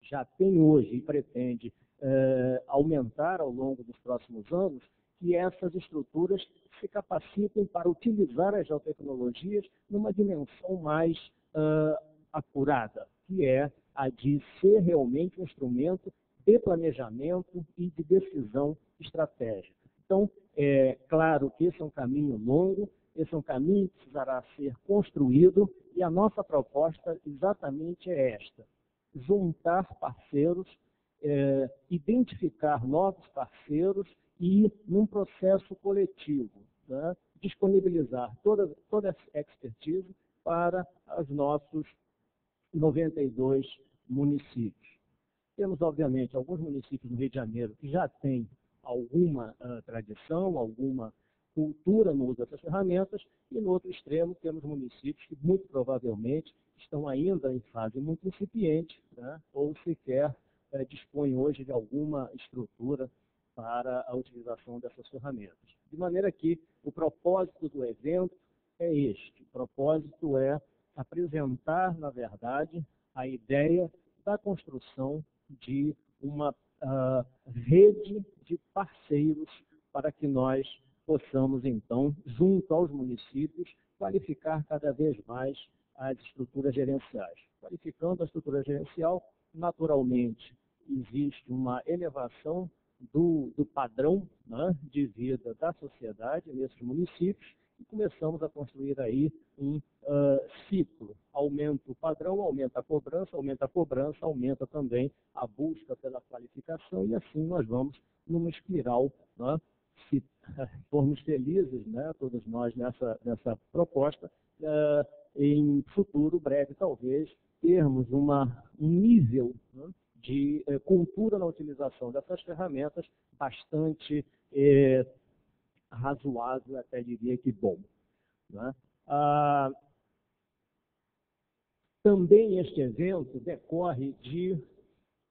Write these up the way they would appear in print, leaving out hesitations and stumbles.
já tem hoje e pretende aumentar ao longo dos próximos anos, que essas estruturas se capacitem para utilizar as geotecnologias numa dimensão mais apurada, que é a de ser realmente um instrumento de planejamento e de decisão estratégica. Então, é claro que esse é um caminho longo, esse é um caminho que precisará ser construído, e a nossa proposta exatamente é esta: juntar parceiros, identificar novos parceiros e, num processo coletivo, né, disponibilizar toda essa expertise para os nossos 92 municípios. Temos, obviamente, alguns municípios no Rio de Janeiro que já têm alguma tradição, alguma cultura no uso dessas ferramentas, e no outro extremo temos municípios que muito provavelmente estão ainda em fase muito incipiente, né, ou sequer dispõem hoje de alguma estrutura para a utilização dessas ferramentas. De maneira que o propósito do evento é este: o propósito é apresentar, na verdade, a ideia da construção de uma rede de parceiros para que nós possamos, então, junto aos municípios, qualificar cada vez mais as estruturas gerenciais. Qualificando a estrutura gerencial, naturalmente, existe uma elevação do padrão, né, de vida da sociedade nesses municípios, e começamos a construir aí um ciclo. Aumenta o padrão, aumenta a cobrança, aumenta também a busca pela qualificação, e assim nós vamos numa espiral, né? Se formos felizes, né, todos nós nessa proposta, em futuro breve, talvez, termos um nível, né, de cultura na utilização dessas ferramentas bastante razoável, até diria que bom, né? Também este evento decorre de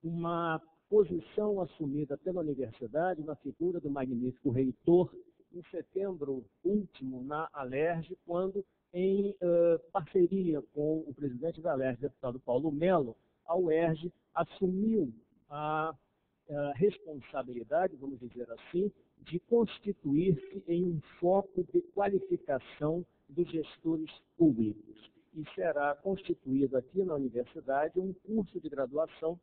uma posição assumida pela universidade na figura do magnífico reitor em setembro último na Alerj, quando, em parceria com o presidente da Alerj, deputado Paulo Melo, a UERJ assumiu a responsabilidade, vamos dizer assim, de constituir-se em um foco de qualificação dos gestores públicos. E será constituído aqui na universidade um curso de graduação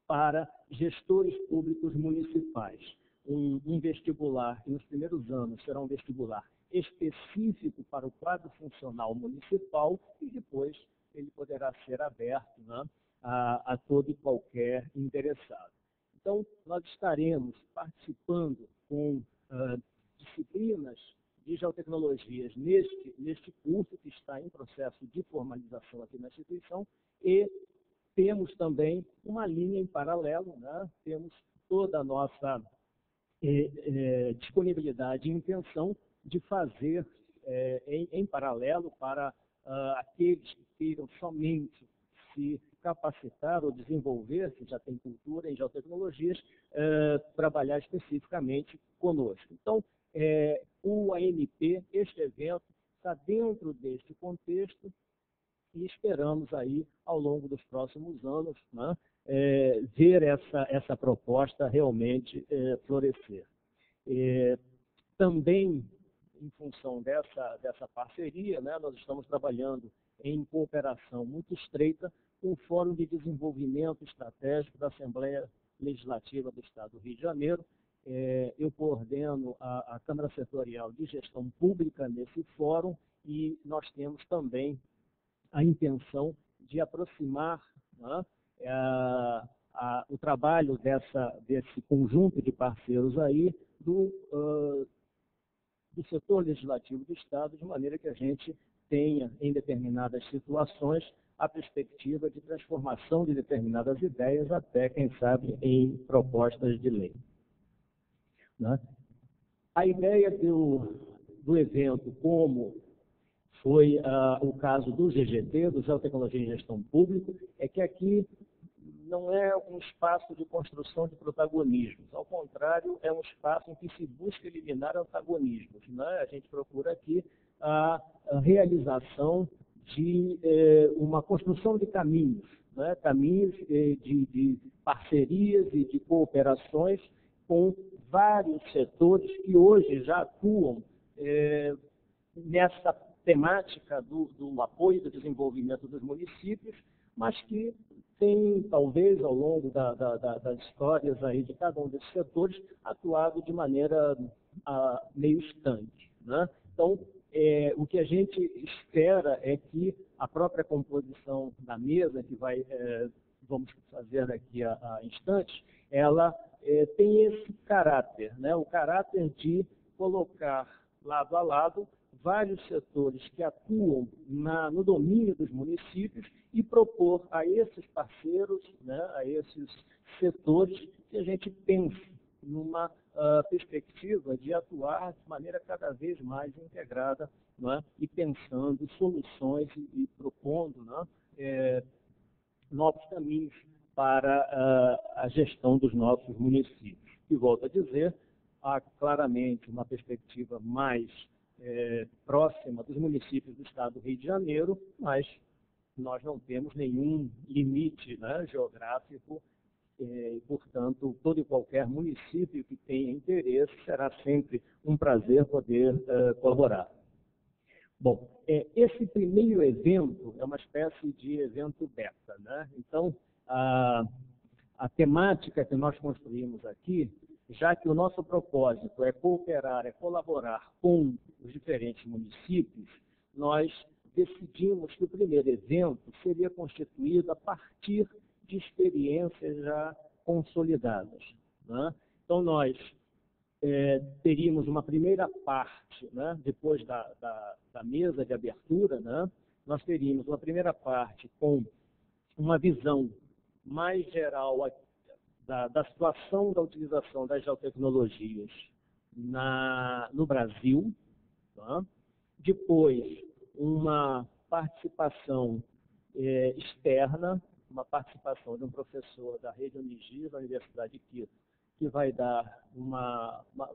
para gestores públicos municipais. Um vestibular, que nos primeiros anos será um vestibular específico para o quadro funcional municipal, e depois ele poderá ser aberto, né, a todo e qualquer interessado. Então, nós estaremos participando com disciplinas de geotecnologias neste curso, que está em processo de formalização aqui na instituição, e temos também uma linha em paralelo, né? Temos toda a nossa disponibilidade e intenção de fazer em paralelo para aqueles que queiram somente se capacitar ou desenvolver, se já tem cultura em geotecnologias, trabalhar especificamente conosco. Então, o AMP, este evento, está dentro deste contexto, e esperamos aí, ao longo dos próximos anos, né, ver essa proposta realmente florescer. Também, em função dessa parceria, né, nós estamos trabalhando em cooperação muito estreita com o Fórum de Desenvolvimento Estratégico da Assembleia Legislativa do Estado do Rio de Janeiro. Eu coordeno a Câmara Setorial de Gestão Pública nesse fórum, e nós temos também a intenção de aproximar, né, o trabalho desse conjunto de parceiros aí do setor legislativo do Estado, de maneira que a gente tenha, em determinadas situações, a perspectiva de transformação de determinadas ideias até, quem sabe, em propostas de lei, né? A ideia do evento, como foi o caso do GGT, do Geotecnologia e Gestão Pública, é que aqui não é um espaço de construção de protagonismos. Ao contrário, é um espaço em que se busca eliminar antagonismos, né? A gente procura aqui a realização de uma construção de caminhos, né, caminhos de parcerias e de cooperações com vários setores que hoje já atuam nessa temática do apoio e do desenvolvimento dos municípios, mas que tem, talvez, ao longo das histórias aí de cada um desses setores, atuado de maneira meio estanque, né? Então, o que a gente espera é que a própria composição da mesa, que vamos fazer daqui a instantes, ela tem esse caráter, né? O caráter de colocar lado a lado vários setores que atuam no domínio dos municípios e propor a esses parceiros, né, a esses setores, que a gente pense numa perspectiva de atuar de maneira cada vez mais integrada, né, e pensando soluções e propondo, né, novos caminhos para a gestão dos nossos municípios. E volto a dizer, há claramente uma perspectiva mais próxima dos municípios do estado do Rio de Janeiro, mas nós não temos nenhum limite, né, geográfico, e, portanto, todo e qualquer município que tenha interesse será sempre um prazer poder colaborar. Bom, esse primeiro evento é uma espécie de evento beta, né? Então, a temática que nós construímos aqui, já que o nosso propósito é cooperar, é colaborar com os diferentes municípios, nós decidimos que o primeiro evento seria constituído a partir de experiências já consolidadas, né? Então, nós teríamos uma primeira parte, né, depois da mesa de abertura, né, nós teríamos uma primeira parte com uma visão mais geral da situação da utilização das geotecnologias no Brasil, tá? Depois, uma participação externa, uma participação de um professor da Rede Unigir, da Universidade de Quito, que vai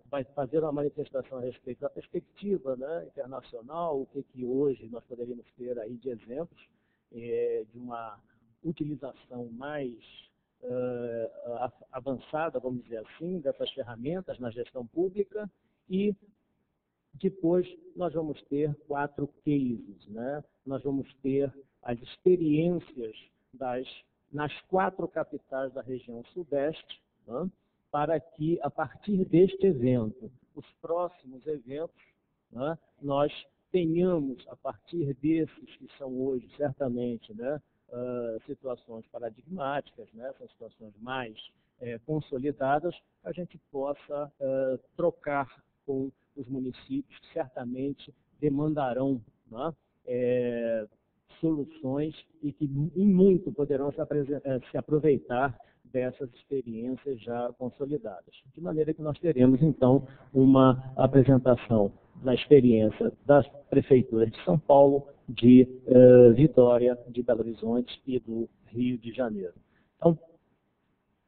vai fazer uma manifestação a respeito da perspectiva, né, internacional, o que hoje nós poderíamos ter aí de exemplos de uma utilização mais avançada, vamos dizer assim, dessas ferramentas na gestão pública. E depois nós vamos ter 4 cases, né? Nós vamos ter as experiências nas 4 capitais da região sudeste, né? Para que, a partir deste evento, os próximos eventos, né, nós tenhamos, a partir desses que são hoje, certamente, né, situações paradigmáticas, né, são situações mais consolidadas, a gente possa trocar com os municípios que certamente demandarão, né, soluções e que em muito poderão se aproveitar dessas experiências já consolidadas. De maneira que nós teremos, então, uma apresentação da experiência das prefeituras de São Paulo, de Vitória, de Belo Horizonte e do Rio de Janeiro. Então,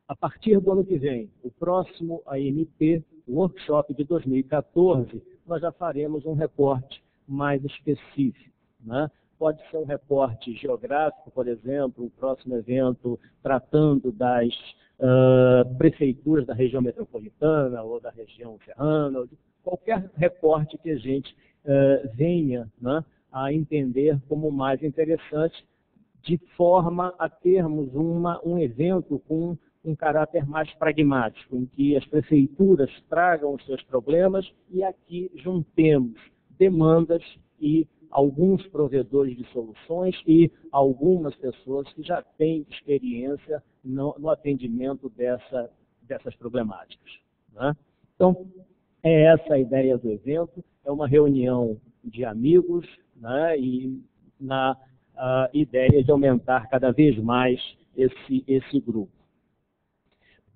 a partir do ano que vem, o próximo AMP, o workshop de 2014, nós já faremos um recorte mais específico, né? Pode ser um recorte geográfico, por exemplo, o próximo evento tratando das prefeituras da região metropolitana ou da região serrana, ou de qualquer recorte que a gente venha, né, a entender como mais interessante, de forma a termos um evento com um caráter mais pragmático, em que as prefeituras tragam os seus problemas e aqui juntemos demandas e alguns provedores de soluções e algumas pessoas que já têm experiência no atendimento dessas problemáticas, né? Então, é essa a ideia do evento, é uma reunião de amigos, né, e na ideia de aumentar cada vez mais esse grupo.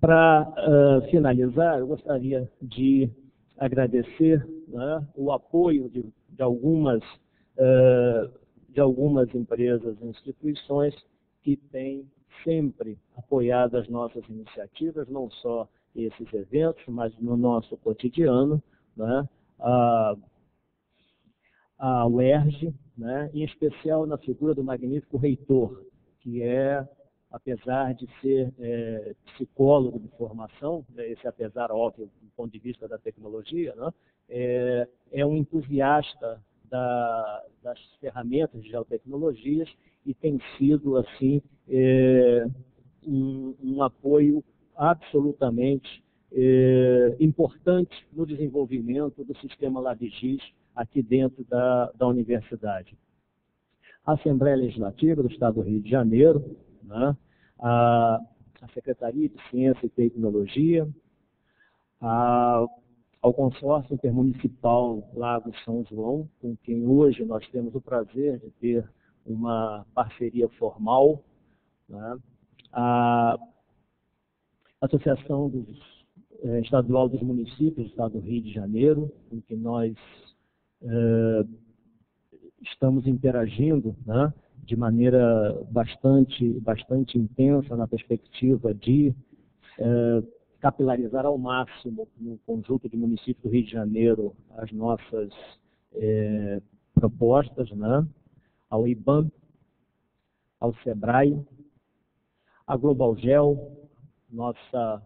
Para finalizar, eu gostaria de agradecer, né, o apoio de algumas empresas e instituições que têm sempre apoiado as nossas iniciativas, não só esses eventos, mas no nosso cotidiano, né? A UERJ, né? Em especial na figura do magnífico reitor, que é apesar de ser psicólogo de formação, esse apesar óbvio do ponto de vista da tecnologia, né, é um entusiasta das ferramentas de geotecnologias e tem sido, assim, um apoio absolutamente importante no desenvolvimento do sistema LabGIS aqui dentro da universidade. A Assembleia Legislativa do Estado do Rio de Janeiro, né, a Secretaria de Ciência e Tecnologia, ao Consórcio Intermunicipal Lago São João, com quem hoje nós temos o prazer de ter uma parceria formal, né, a Associação Estadual dos Municípios do Estado do Rio de Janeiro, com que nós estamos interagindo, né, de maneira bastante intensa na perspectiva de capilarizar ao máximo no conjunto de municípios do Rio de Janeiro as nossas propostas, né, ao IBAM, ao SEBRAE, a GlobalGel, nossa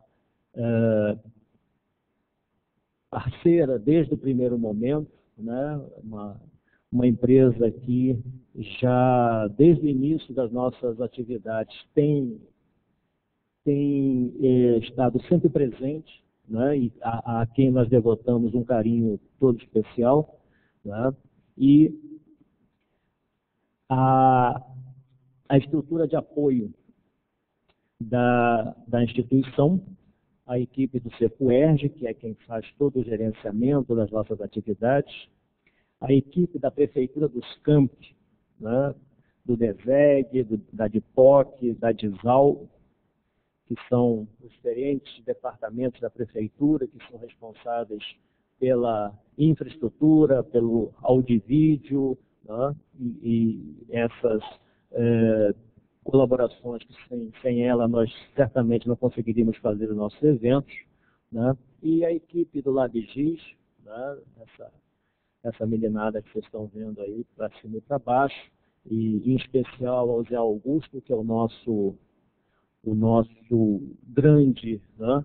parceira desde o primeiro momento, né, uma empresa que já desde o início das nossas atividades tem estado sempre presente, né, e a quem nós devotamos um carinho todo especial, né, e a estrutura de apoio da instituição, a equipe do CEPUERJ, que é quem faz todo o gerenciamento das nossas atividades, a equipe da Prefeitura dos Campos, né, do DESEG, da DIPOC, da DISAL, que são os diferentes departamentos da Prefeitura, que são responsáveis pela infraestrutura, pelo audivídeo, né, e essas colaborações que sem ela nós certamente não conseguiríamos fazer os nossos eventos, né, e a equipe do LabGIS, né, essa meninada que vocês estão vendo aí para cima e para baixo, e em especial ao Zé Augusto, que é o nosso grande, né,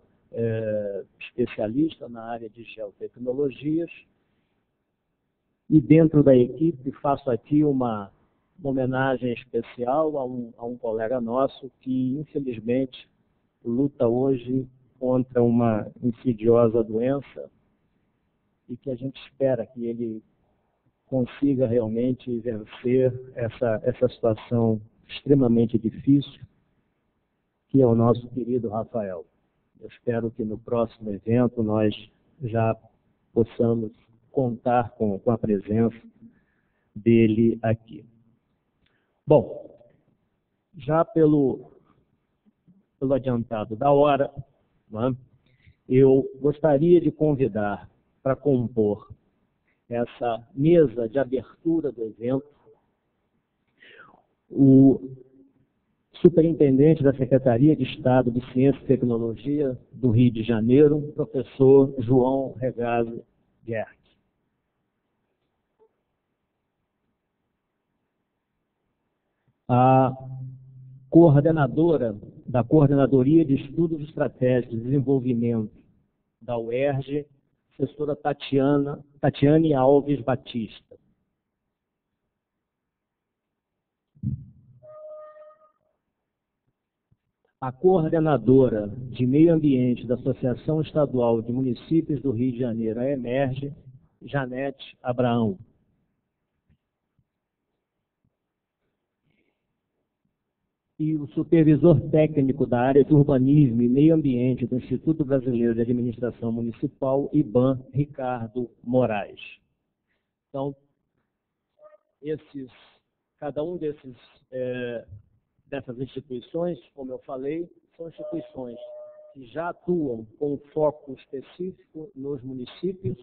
especialista na área de geotecnologias. E dentro da equipe faço aqui uma homenagem especial a um colega nosso que, infelizmente, luta hoje contra uma insidiosa doença e que a gente espera que ele consiga realmente vencer essa situação extremamente difícil, que é o nosso querido Rafael. Eu espero que no próximo evento nós já possamos contar com a presença dele aqui. Bom, já pelo adiantado da hora, né, eu gostaria de convidar para compor essa mesa de abertura do evento o Superintendente da Secretaria de Estado de Ciência e Tecnologia do Rio de Janeiro, professor João Regazzi Guerck. A coordenadora da Coordenadoria de Estudos Estratégicos de Desenvolvimento da UERJ, professora Tatiane Alves Batista. A coordenadora de Meio Ambiente da Associação Estadual de Municípios do Rio de Janeiro, a EMERGE, Janete Abraão. E o supervisor técnico da área de urbanismo e meio ambiente do Instituto Brasileiro de Administração Municipal, IBAM, Ricardo Moraes. Então, cada um dessas instituições, como eu falei, são instituições que já atuam com foco específico nos municípios,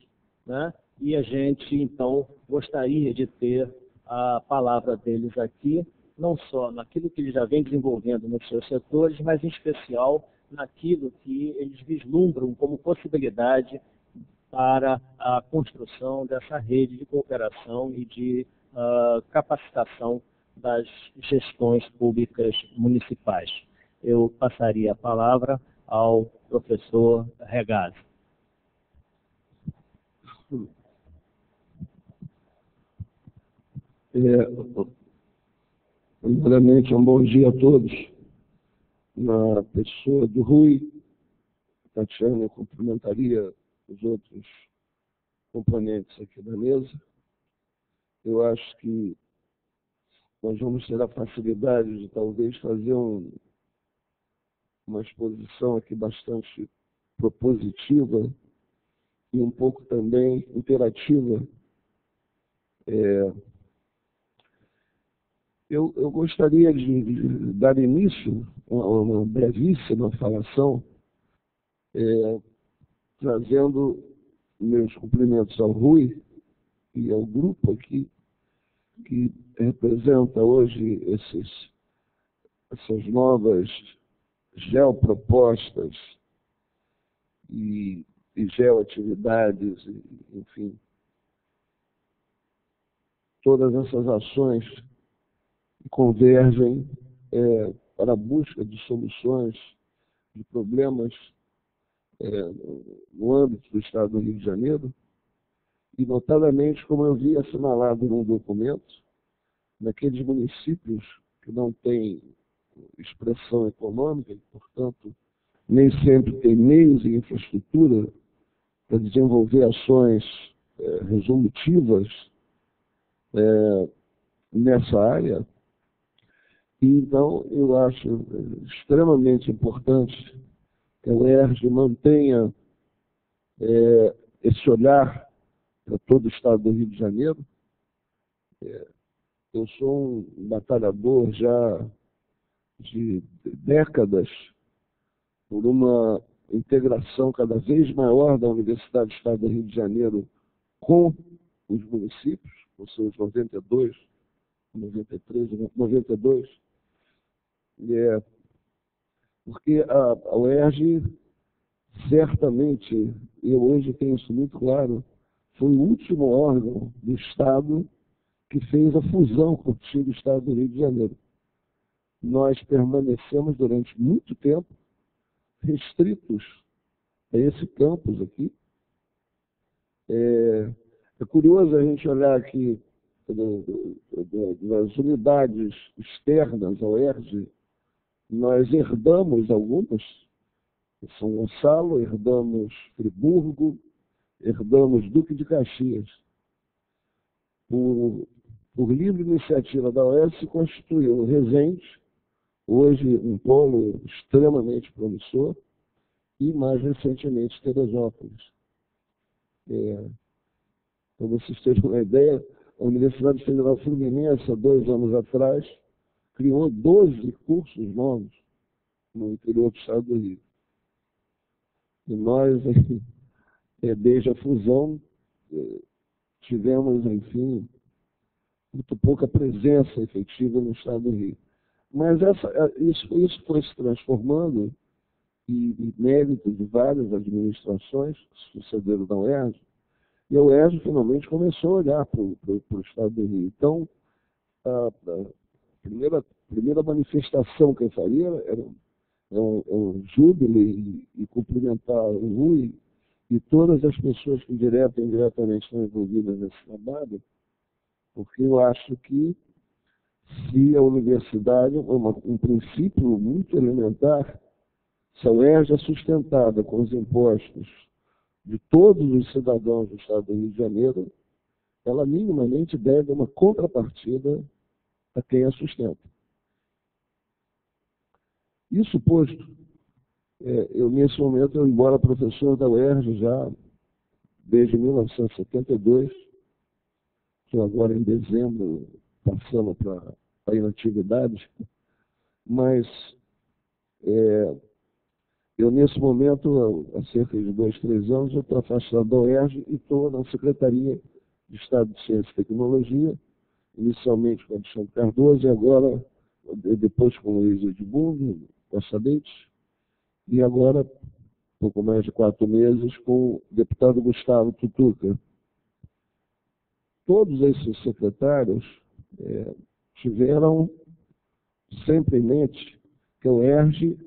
né? E a gente, então, gostaria de ter a palavra deles aqui, não só naquilo que eles já vêm desenvolvendo nos seus setores, mas em especial naquilo que eles vislumbram como possibilidade para a construção dessa rede de cooperação e de capacitação das gestões públicas municipais. eu passaria a palavra ao professor Regazzi. Primeiramente, um bom dia a todos. Na pessoa do Rui, Tatiana, eu cumprimentaria os outros componentes aqui da mesa. Eu acho que nós vamos ter a facilidade de talvez fazer uma exposição aqui bastante propositiva e um pouco também interativa. Eu gostaria de dar início a uma brevíssima falação, trazendo meus cumprimentos ao Rui e ao grupo aqui, que representa hoje essas novas geopropostas e geoatividades, enfim, todas essas ações convergem para a busca de soluções de problemas no âmbito do Estado do Rio de Janeiro, e notadamente, como eu vi assinalado num documento, naqueles municípios que não têm expressão econômica e, portanto, nem sempre têm meios e infraestrutura para desenvolver ações resolutivas nessa área. E, então, eu acho extremamente importante que a UERJ mantenha esse olhar para todo o Estado do Rio de Janeiro. Eu sou um batalhador já de décadas por uma integração cada vez maior da Universidade do Estado do Rio de Janeiro com os municípios, com seus 92, 93, 92. Porque a UERJ, certamente, eu hoje tenho isso muito claro, foi o último órgão do Estado que fez a fusão com o antigo Estado do Rio de Janeiro. Nós permanecemos durante muito tempo restritos a esse campus aqui. É curioso a gente olhar aqui das unidades externas ao UERJ, nós herdamos algumas, São Gonçalo, herdamos Friburgo, herdamos Duque de Caxias. Por livre iniciativa da UERJ se constituiu Resende, hoje um polo extremamente promissor, e mais recentemente Teresópolis. Para vocês terem uma ideia, a Universidade Federal Fluminense, há 2 anos atrás, criou 12 cursos novos no interior do Estado do Rio. E nós, desde a fusão, tivemos, enfim, muito pouca presença efetiva no Estado do Rio. Mas isso foi se transformando, e mérito de várias administrações que sucederam na UERJ, e a UERJ finalmente começou a olhar para o Estado do Rio. Então, a primeira manifestação que eu faria era um júbilo e cumprimentar o Rui e todas as pessoas que direta e indiretamente estão envolvidas nesse trabalho, porque eu acho que se a universidade, um princípio muito elementar, se a UERJ é sustentada com os impostos de todos os cidadãos do Estado do Rio de Janeiro, ela minimamente deve uma contrapartida a quem a sustenta. Isso posto, eu nesse momento, embora professor da UERJ já desde 1972, estou agora em dezembro passando para a inatividade, mas eu nesse momento, há cerca de 2, 3 anos, eu estou afastado da UERJ e estou na Secretaria de Estado de Ciência e Tecnologia, inicialmente com o Alexandre Cardoso e agora, depois com o Luiz Edmundo, Costa Leite, e agora, pouco mais de 4 meses, com o deputado Gustavo Tutuca. Todos esses secretários tiveram sempre em mente que a UERJ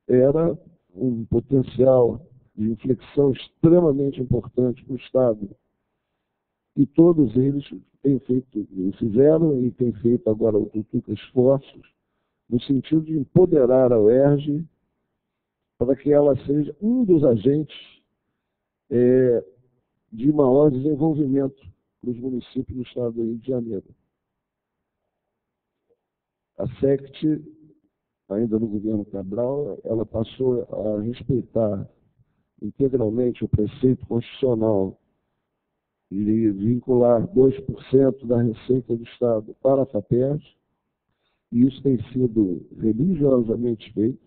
era um potencial de inflexão extremamente importante para o Estado. E todos eles fizeram e têm feito agora o Tutuca esforços no sentido de empoderar a UERJ para que ela seja um dos agentes de maior desenvolvimento para os municípios do Estado do Rio de Janeiro. A SECT, ainda no governo Cabral, ela passou a respeitar integralmente o preceito constitucional de vincular 2% da receita do Estado para a FAPERJ, e isso tem sido religiosamente feito.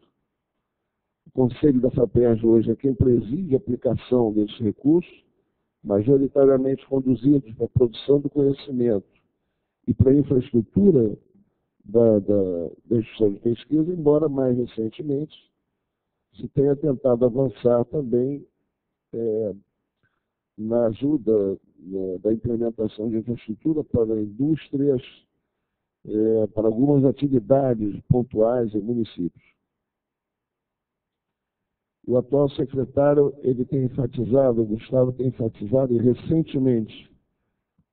O Conselho da FAPERJ hoje é quem preside a aplicação desses recursos, majoritariamente conduzidos para a produção do conhecimento e para a infraestrutura da instituição de pesquisa, embora mais recentemente se tenha tentado avançar também na ajuda da implementação de infraestrutura para indústrias, para algumas atividades pontuais em municípios. O atual secretário ele tem enfatizado, o Gustavo tem enfatizado, e recentemente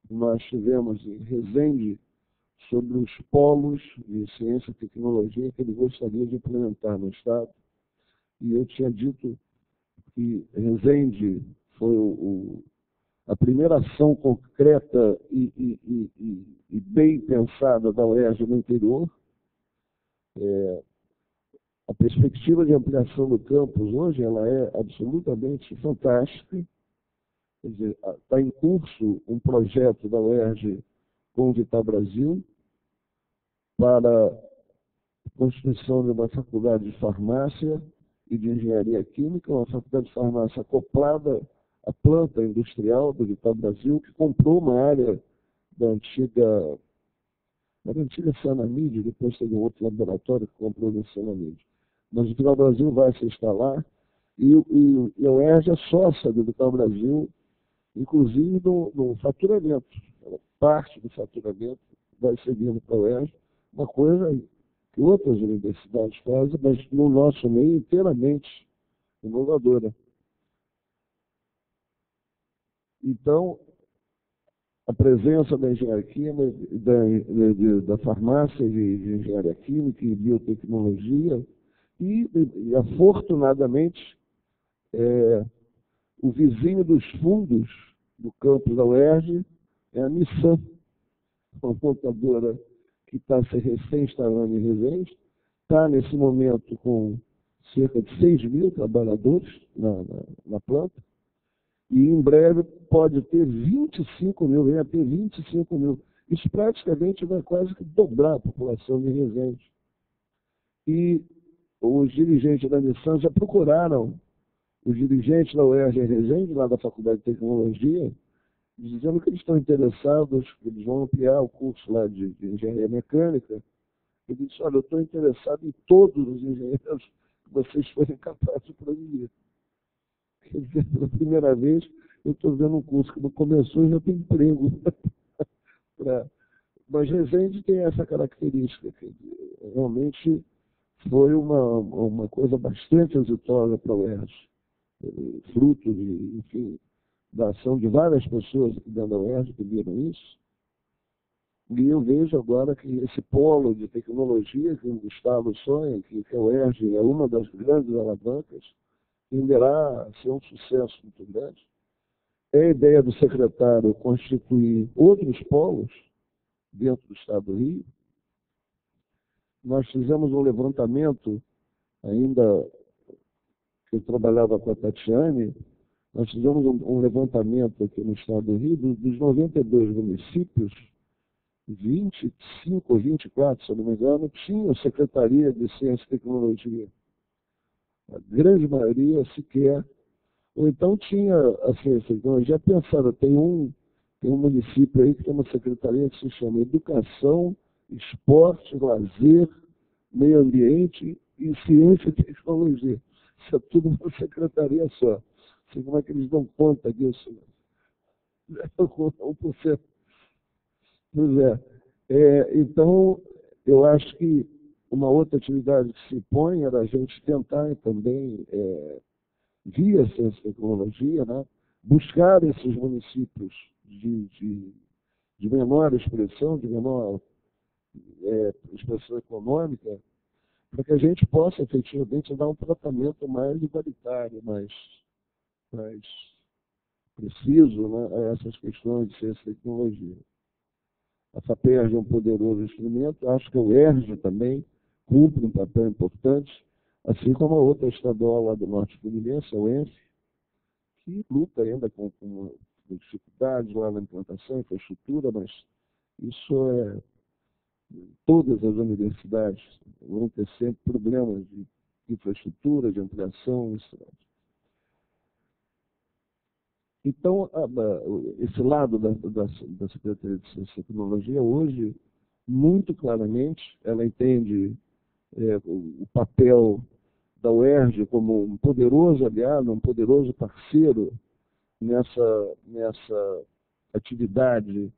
nós tivemos em Resende sobre os polos de ciência e tecnologia que ele gostaria de implementar no Estado. E eu tinha dito que Resende foi a primeira ação concreta e bem pensada da UERJ no interior. A perspectiva de ampliação do campus hoje ela é absolutamente fantástica. Quer dizer, está em curso um projeto da UERJ com o Vital Brasil para a constituição de uma faculdade de farmácia e de engenharia química, uma faculdade de farmácia acoplada à planta industrial do Vital Brasil, que comprou uma área da antiga Sanamid, depois teve um outro laboratório que comprou da Sanamid. Mas o Vital Brasil vai se instalar e a UERJ é sócia do Vital Brasil, inclusive no faturamento. Parte do faturamento vai ser vindo para a UERJ, uma coisa que outras universidades fazem, mas no nosso meio inteiramente inovadora. Então, a presença da engenharia química, da farmácia de engenharia química e biotecnologia, e afortunadamente, o vizinho dos fundos do campus da UERJ é a Nissan, uma montadora que está se recém-instalando em Resende, está nesse momento com cerca de 6 mil trabalhadores na planta, e em breve pode ter 25 mil, vem a ter 25 mil. Isso praticamente vai quase que dobrar a população de Resende. E os dirigentes da Nissan já procuraram os dirigentes da UERJ em Resende, lá da Faculdade de Tecnologia, dizendo que eles estão interessados, que eles vão ampliar o curso lá de engenharia mecânica. Ele disse, olha, eu estou interessado em todos os engenheiros que vocês forem capazes de produzir. Quer dizer, pela primeira vez, eu estou vendo um curso que não começou e já tem emprego. Mas Resende tem essa característica, que realmente foi uma coisa bastante exitosa para a UERJ, fruto de, enfim, da ação de várias pessoas aqui dentro da UERJ que viram isso. E eu vejo agora que esse polo de tecnologia que o Gustavo sonha, que a UERJ é uma das grandes alavancas, tenderá a ser um sucesso muito grande. É a ideia do secretário constituir outros polos dentro do Estado do Rio. Nós fizemos um levantamento, ainda que eu trabalhava com a Tatiane, nós fizemos um levantamento aqui no Estado do Rio, dos 92 municípios, 25 ou 24, se eu não me engano, tinham Secretaria de Ciência e Tecnologia. A grande maioria sequer. Ou então tinha a ciência e tecnologia pensada. Tem um município aí que tem uma secretaria que se chama Educação, Esporte, Lazer, Meio Ambiente e Ciência e Tecnologia. Isso é tudo uma secretaria só. Não sei como é que eles dão conta disso. 1%. Pois é. Então, eu acho que Uma outra atividade que se impõe era a gente tentar também, via ciência e tecnologia, né, buscar esses municípios de menor expressão, de menor expressão econômica, para que a gente possa efetivamente dar um tratamento mais igualitário, mais preciso, né, a essas questões de ciência e tecnologia. A FAPERJ é um poderoso instrumento, acho que o ERJ também cumpre um papel importante, assim como a outra estadual lá do Norte Fluminense, a UENF, que luta ainda com dificuldades lá na implantação, infraestrutura, mas isso todas as universidades vão ter sempre problemas de infraestrutura, de ampliação, isso. Então, esse lado da Secretaria de Ciência e Tecnologia, hoje, muito claramente, ela entende o papel da UERJ como um poderoso aliado, um poderoso parceiro nessa atividade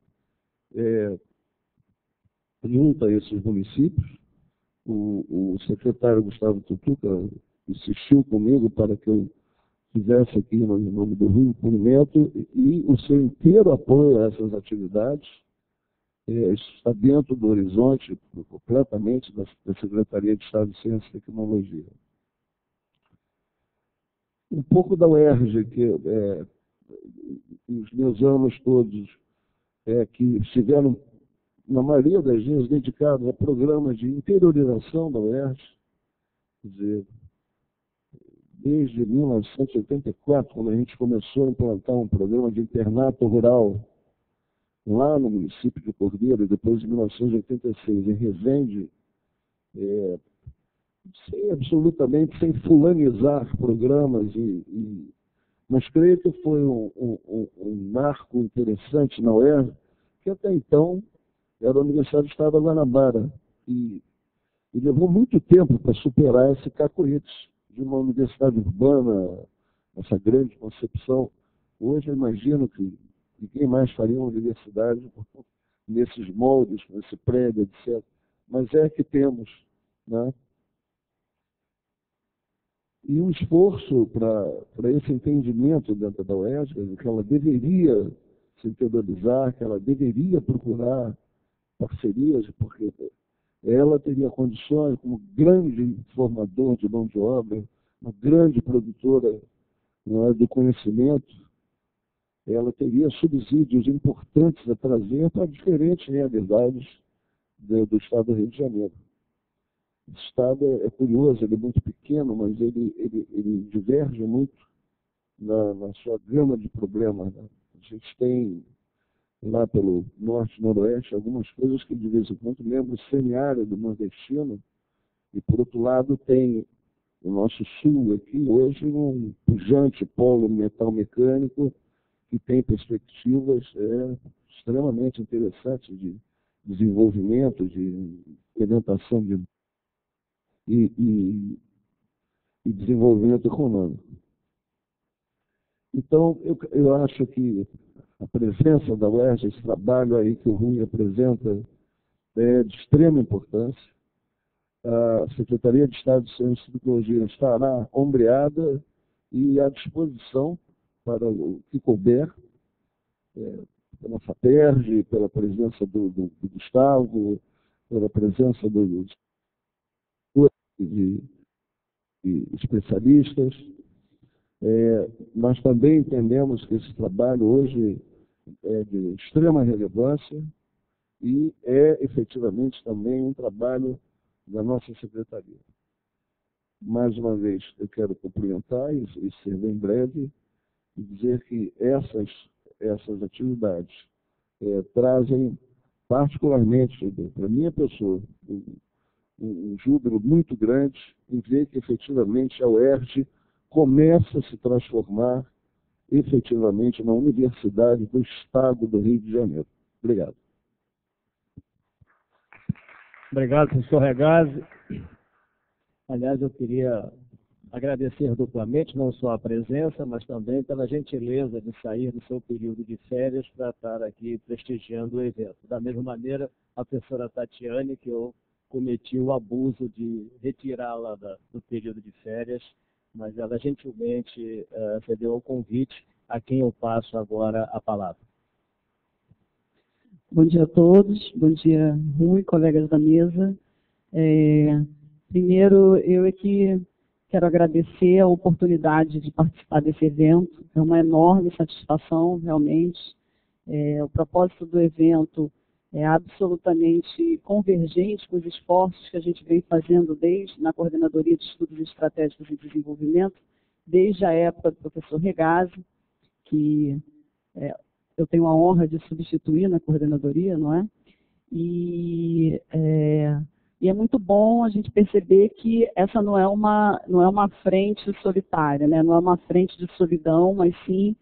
junto a esses municípios. O secretário Gustavo Tutuca insistiu comigo para que eu fizesse aqui no nome do Rio Polimento, e o seu inteiro apoio a essas atividades está dentro do horizonte completamente da Secretaria de Estado de Ciência e Tecnologia. Um pouco da UERJ, que os meus anos todos que estiveram, na maioria das vezes, dedicados a programas de interiorização da UERJ, quer dizer, desde 1984, quando a gente começou a implantar um programa de internato rural lá no município de Cordeiro, e depois em 1986 em Resende, absolutamente sem fulanizar programas, mas creio que foi um marco interessante na UERJ, que até então era a Universidade do Estado da Guanabara, e levou muito tempo para superar esse cacoete de uma universidade urbana, essa grande concepção. Hoje eu imagino que ninguém mais faria uma universidade nesses moldes, nesse prédio, etc. Mas é que temos, né? E um esforço para esse entendimento dentro da UERJ, que ela deveria se interiorizar, que ela deveria procurar parcerias, porque ela teria condições, como grande formador de mão de obra, uma grande produtora, não é, do conhecimento, ela teria subsídios importantes a trazer para diferentes realidades do Estado do Rio de Janeiro. O Estado é curioso, ele é muito pequeno, mas ele diverge muito na sua gama de problemas, né? A gente tem lá pelo norte e noroeste algumas coisas que de vez em quando lembram o semiárido nordestino, e por outro lado tem o nosso sul aqui hoje um pujante polo metal mecânico que tem perspectivas extremamente interessantes de desenvolvimento, de implementação e desenvolvimento econômico. Então, eu acho que a presença da UERJ, esse trabalho aí que o Rui apresenta, é de extrema importância. A Secretaria de Estado de Ciência e Tecnologia estará ombreada e à disposição para o que couber, pela FAPERJ, pela presença do Gustavo, pela presença de especialistas. Nós também entendemos que esse trabalho hoje é de extrema relevância e é efetivamente também um trabalho da nossa secretaria. Mais uma vez, eu quero cumprimentar e ser bem breve e dizer que essas atividades trazem particularmente para a minha pessoa um júbilo muito grande em ver que efetivamente a UERJ começa a se transformar efetivamente na Universidade do Estado do Rio de Janeiro. Obrigado. Obrigado, professor Regazzi. Aliás, eu queria agradecer duplamente, não só a presença, mas também pela gentileza de sair do seu período de férias para estar aqui prestigiando o evento. Da mesma maneira, a professora Tatiane, que eu cometi o abuso de retirá-la do período de férias, mas ela gentilmente cedeu ao convite, a quem eu passo agora a palavra. Bom dia a todos, bom dia, Rui, colegas da mesa. Primeiro, eu aqui quero agradecer a oportunidade de participar desse evento, é uma enorme satisfação, realmente. O propósito do evento é absolutamente convergente com os esforços que a gente vem fazendo na Coordenadoria de Estudos Estratégicos e Desenvolvimento, desde a época do professor Regazzi, que eu tenho a honra de substituir na coordenadoria, não é? E é muito bom a gente perceber que essa não é uma frente solitária, né? Não é uma frente de solidão, mas sim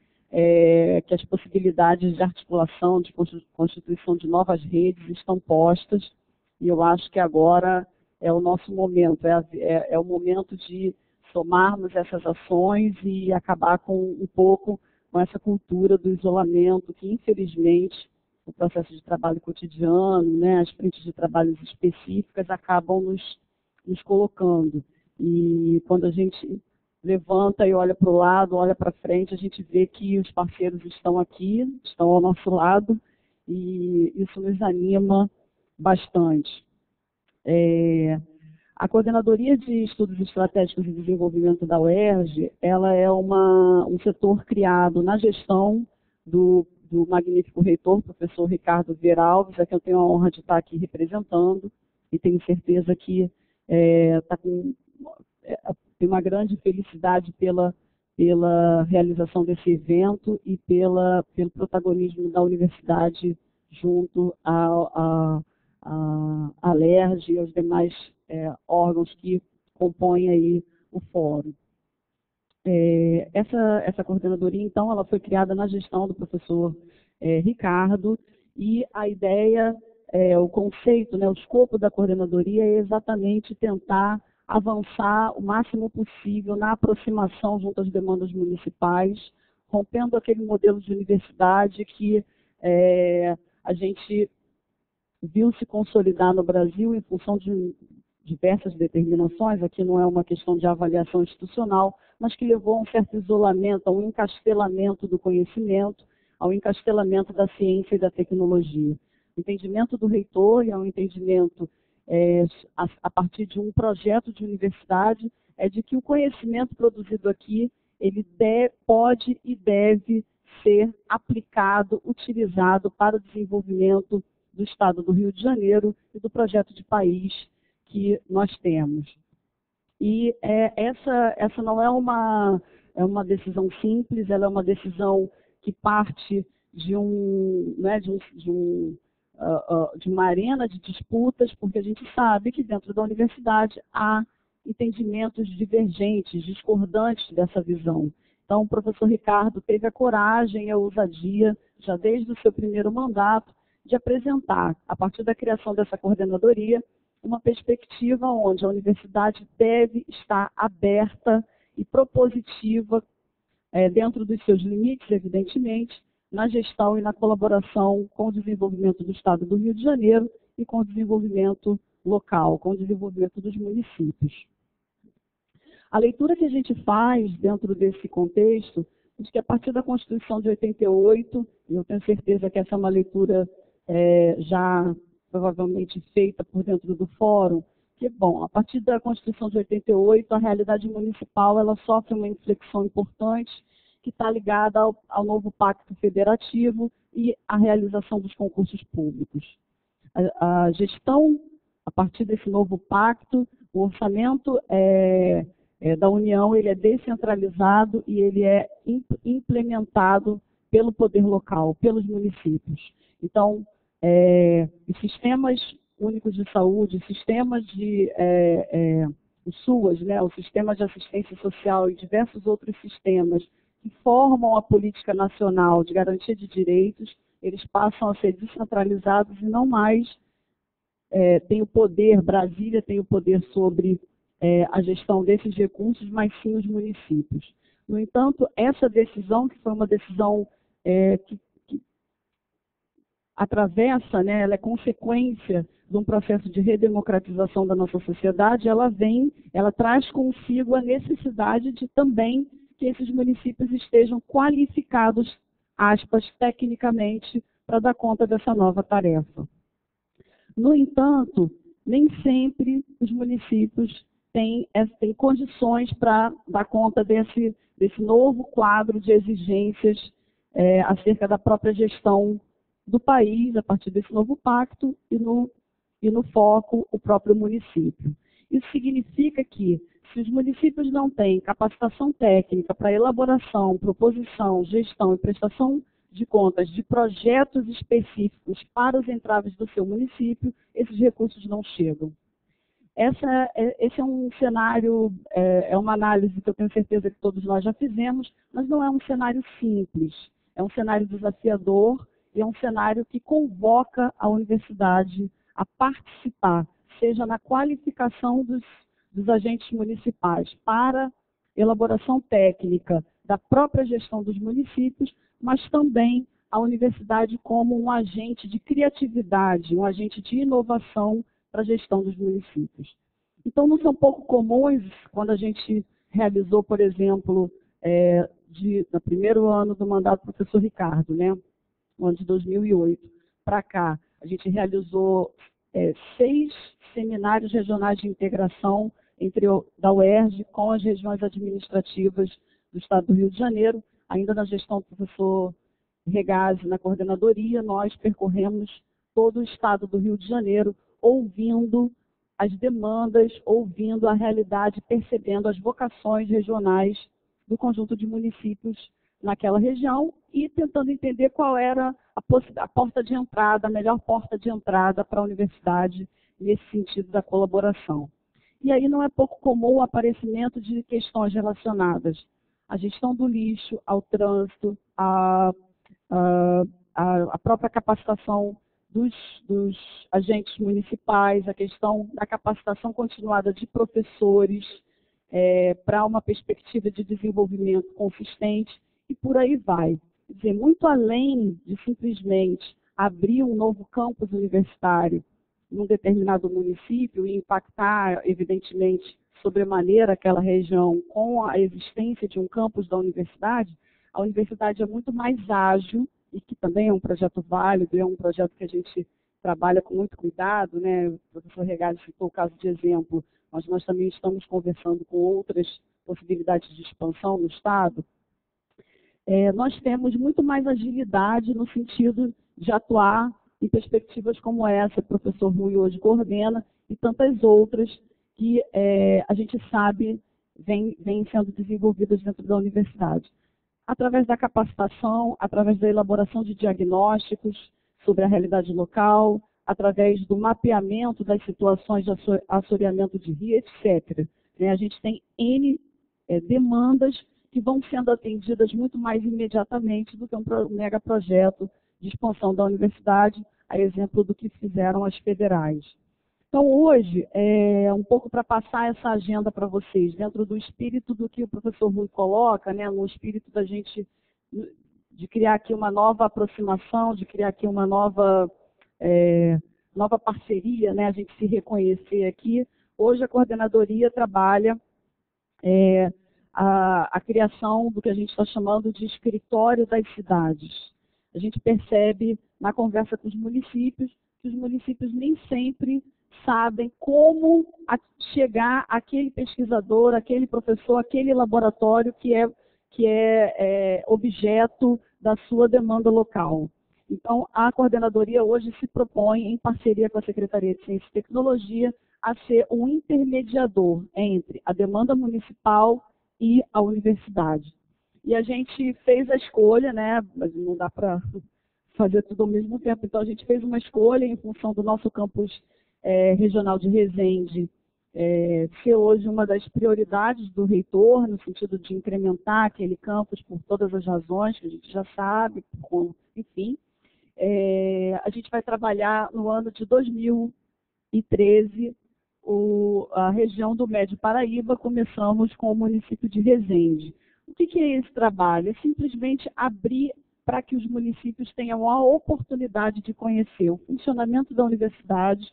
que as possibilidades de articulação, de constituição de novas redes estão postas, e eu acho que agora é o nosso momento, é o momento de somarmos essas ações e acabar um pouco com essa cultura do isolamento, que infelizmente o processo de trabalho cotidiano, né, as frentes de trabalhos específicas acabam nos colocando. E quando a gente levanta e olha para o lado, olha para frente, a gente vê que os parceiros estão aqui, estão ao nosso lado, e isso nos anima bastante. A Coordenadoria de Estudos Estratégicos e Desenvolvimento da UERJ, ela é um setor criado na gestão do magnífico reitor, professor Ricardo Vieira Alves, a quem eu tenho a honra de estar aqui representando, e tenho certeza que tem uma grande felicidade pela realização desse evento e pelo protagonismo da universidade junto à LERJ e aos demais órgãos que compõem aí o fórum. Essa coordenadoria, então, ela foi criada na gestão do professor Ricardo, e a ideia, o conceito, né, o escopo da coordenadoria é exatamente tentar avançar o máximo possível na aproximação junto às demandas municipais, rompendo aquele modelo de universidade que a gente viu se consolidar no Brasil em função de diversas determinações. Aqui não é uma questão de avaliação institucional, mas que levou a um certo isolamento, a um encastelamento do conhecimento, ao encastelamento da ciência e da tecnologia. O entendimento do reitor é um entendimento a partir de um projeto de universidade, é de que o conhecimento produzido aqui, ele pode e deve ser aplicado, utilizado para o desenvolvimento do Estado do Rio de Janeiro e do projeto de país que nós temos. E essa não é uma decisão simples, ela é uma decisão que parte de uma arena de disputas, porque a gente sabe que dentro da universidade há entendimentos divergentes, discordantes dessa visão. Então, o professor Ricardo teve a coragem e a ousadia, já desde o seu primeiro mandato, de apresentar, a partir da criação dessa coordenadoria, uma perspectiva onde a universidade deve estar aberta e propositiva, dentro dos seus limites, evidentemente, na gestão e na colaboração com o desenvolvimento do Estado do Rio de Janeiro e com o desenvolvimento local, com o desenvolvimento dos municípios. A leitura que a gente faz dentro desse contexto, diz que a partir da Constituição de 88, e eu tenho certeza que essa é uma leitura já provavelmente feita por dentro do fórum, que, bom, a partir da Constituição de 88, a realidade municipal ela sofre uma inflexão importante, que está ligada ao novo Pacto Federativo e à realização dos concursos públicos. A gestão, a partir desse novo pacto, o orçamento da União ele é descentralizado e ele é implementado pelo poder local, pelos municípios. Então, os sistemas únicos de saúde, sistemas de os SUAS, né, o Sistema de Assistência Social e diversos outros sistemas que formam a política nacional de garantia de direitos, eles passam a ser descentralizados e não mais tem o poder, Brasília tem o poder sobre a gestão desses recursos, mas sim os municípios. No entanto, essa decisão, que foi uma decisão que atravessa, né, ela é consequência de um processo de redemocratização da nossa sociedade, ela traz consigo a necessidade de também que esses municípios estejam qualificados, aspas, tecnicamente, para dar conta dessa nova tarefa. No entanto, nem sempre os municípios têm condições para dar conta desse novo quadro de exigências acerca da própria gestão do país, a partir desse novo pacto, e no foco, o próprio município. Isso significa que, se os municípios não têm capacitação técnica para elaboração, proposição, gestão e prestação de contas de projetos específicos para os entraves do seu município, esses recursos não chegam. Esse é um cenário, é uma análise que eu tenho certeza que todos nós já fizemos, mas não é um cenário simples. É um cenário desafiador e é um cenário que convoca a universidade a participar, seja na qualificação dos agentes municipais para elaboração técnica da própria gestão dos municípios, mas também a universidade como um agente de criatividade, um agente de inovação para a gestão dos municípios. Então, não são pouco comuns quando a gente realizou, por exemplo, no primeiro ano do mandato do professor Ricardo, né, no ano de 2008, para cá, a gente realizou 6 seminários regionais de integração da UERJ com as regiões administrativas do Estado do Rio de Janeiro. Ainda na gestão do professor Regazzi, na coordenadoria, nós percorremos todo o Estado do Rio de Janeiro, ouvindo as demandas, ouvindo a realidade, percebendo as vocações regionais do conjunto de municípios naquela região e tentando entender qual era a porta de entrada, a melhor porta de entrada para a universidade nesse sentido da colaboração. E aí não é pouco comum o aparecimento de questões relacionadas à gestão do lixo, ao trânsito, à própria capacitação dos agentes municipais, a questão da capacitação continuada de professores para uma perspectiva de desenvolvimento consistente e por aí vai. Quer dizer, muito além de simplesmente abrir um novo campus universitário num determinado município e impactar, evidentemente, sobremaneira aquela região com a existência de um campus da universidade, a universidade é muito mais ágil, e que também é um projeto válido, é um projeto que a gente trabalha com muito cuidado, né? O professor Regazzi citou o caso de exemplo, mas nós também estamos conversando com outras possibilidades de expansão no Estado. Nós temos muito mais agilidade no sentido de atuar em perspectivas como essa que o professor Rui hoje coordena e tantas outras que a gente sabe vêm sendo desenvolvidas dentro da universidade. Através da capacitação, através da elaboração de diagnósticos sobre a realidade local, através do mapeamento das situações de assoreamento de rio, etc. A gente tem N demandas que vão sendo atendidas muito mais imediatamente do que um megaprojeto de expansão da universidade, a exemplo do que fizeram as federais. Então, hoje, um pouco para passar essa agenda para vocês, dentro do espírito do que o professor Rui coloca, né, no espírito da gente, de criar aqui uma nova aproximação, de criar aqui uma nova parceria, né, a gente se reconhecer aqui. Hoje, a coordenadoria trabalha a criação do que a gente está chamando de escritório das cidades. A gente percebe, na conversa com os municípios, que os municípios nem sempre sabem como chegar àquele pesquisador, aquele professor, aquele laboratório que é objeto da sua demanda local. Então, a coordenadoria hoje se propõe, em parceria com a Secretaria de Ciência e Tecnologia, a ser um intermediador entre a demanda municipal e a universidade. E a gente fez a escolha, né, mas não dá para fazer tudo ao mesmo tempo, então a gente fez uma escolha em função do nosso campus regional de Resende ser hoje uma das prioridades do reitor, no sentido de incrementar aquele campus por todas as razões que a gente já sabe, enfim. A gente vai trabalhar no ano de 2013, a região do Médio Paraíba, começamos com o município de Resende. O que é esse trabalho? É simplesmente abrir para que os municípios tenham a oportunidade de conhecer o funcionamento da universidade,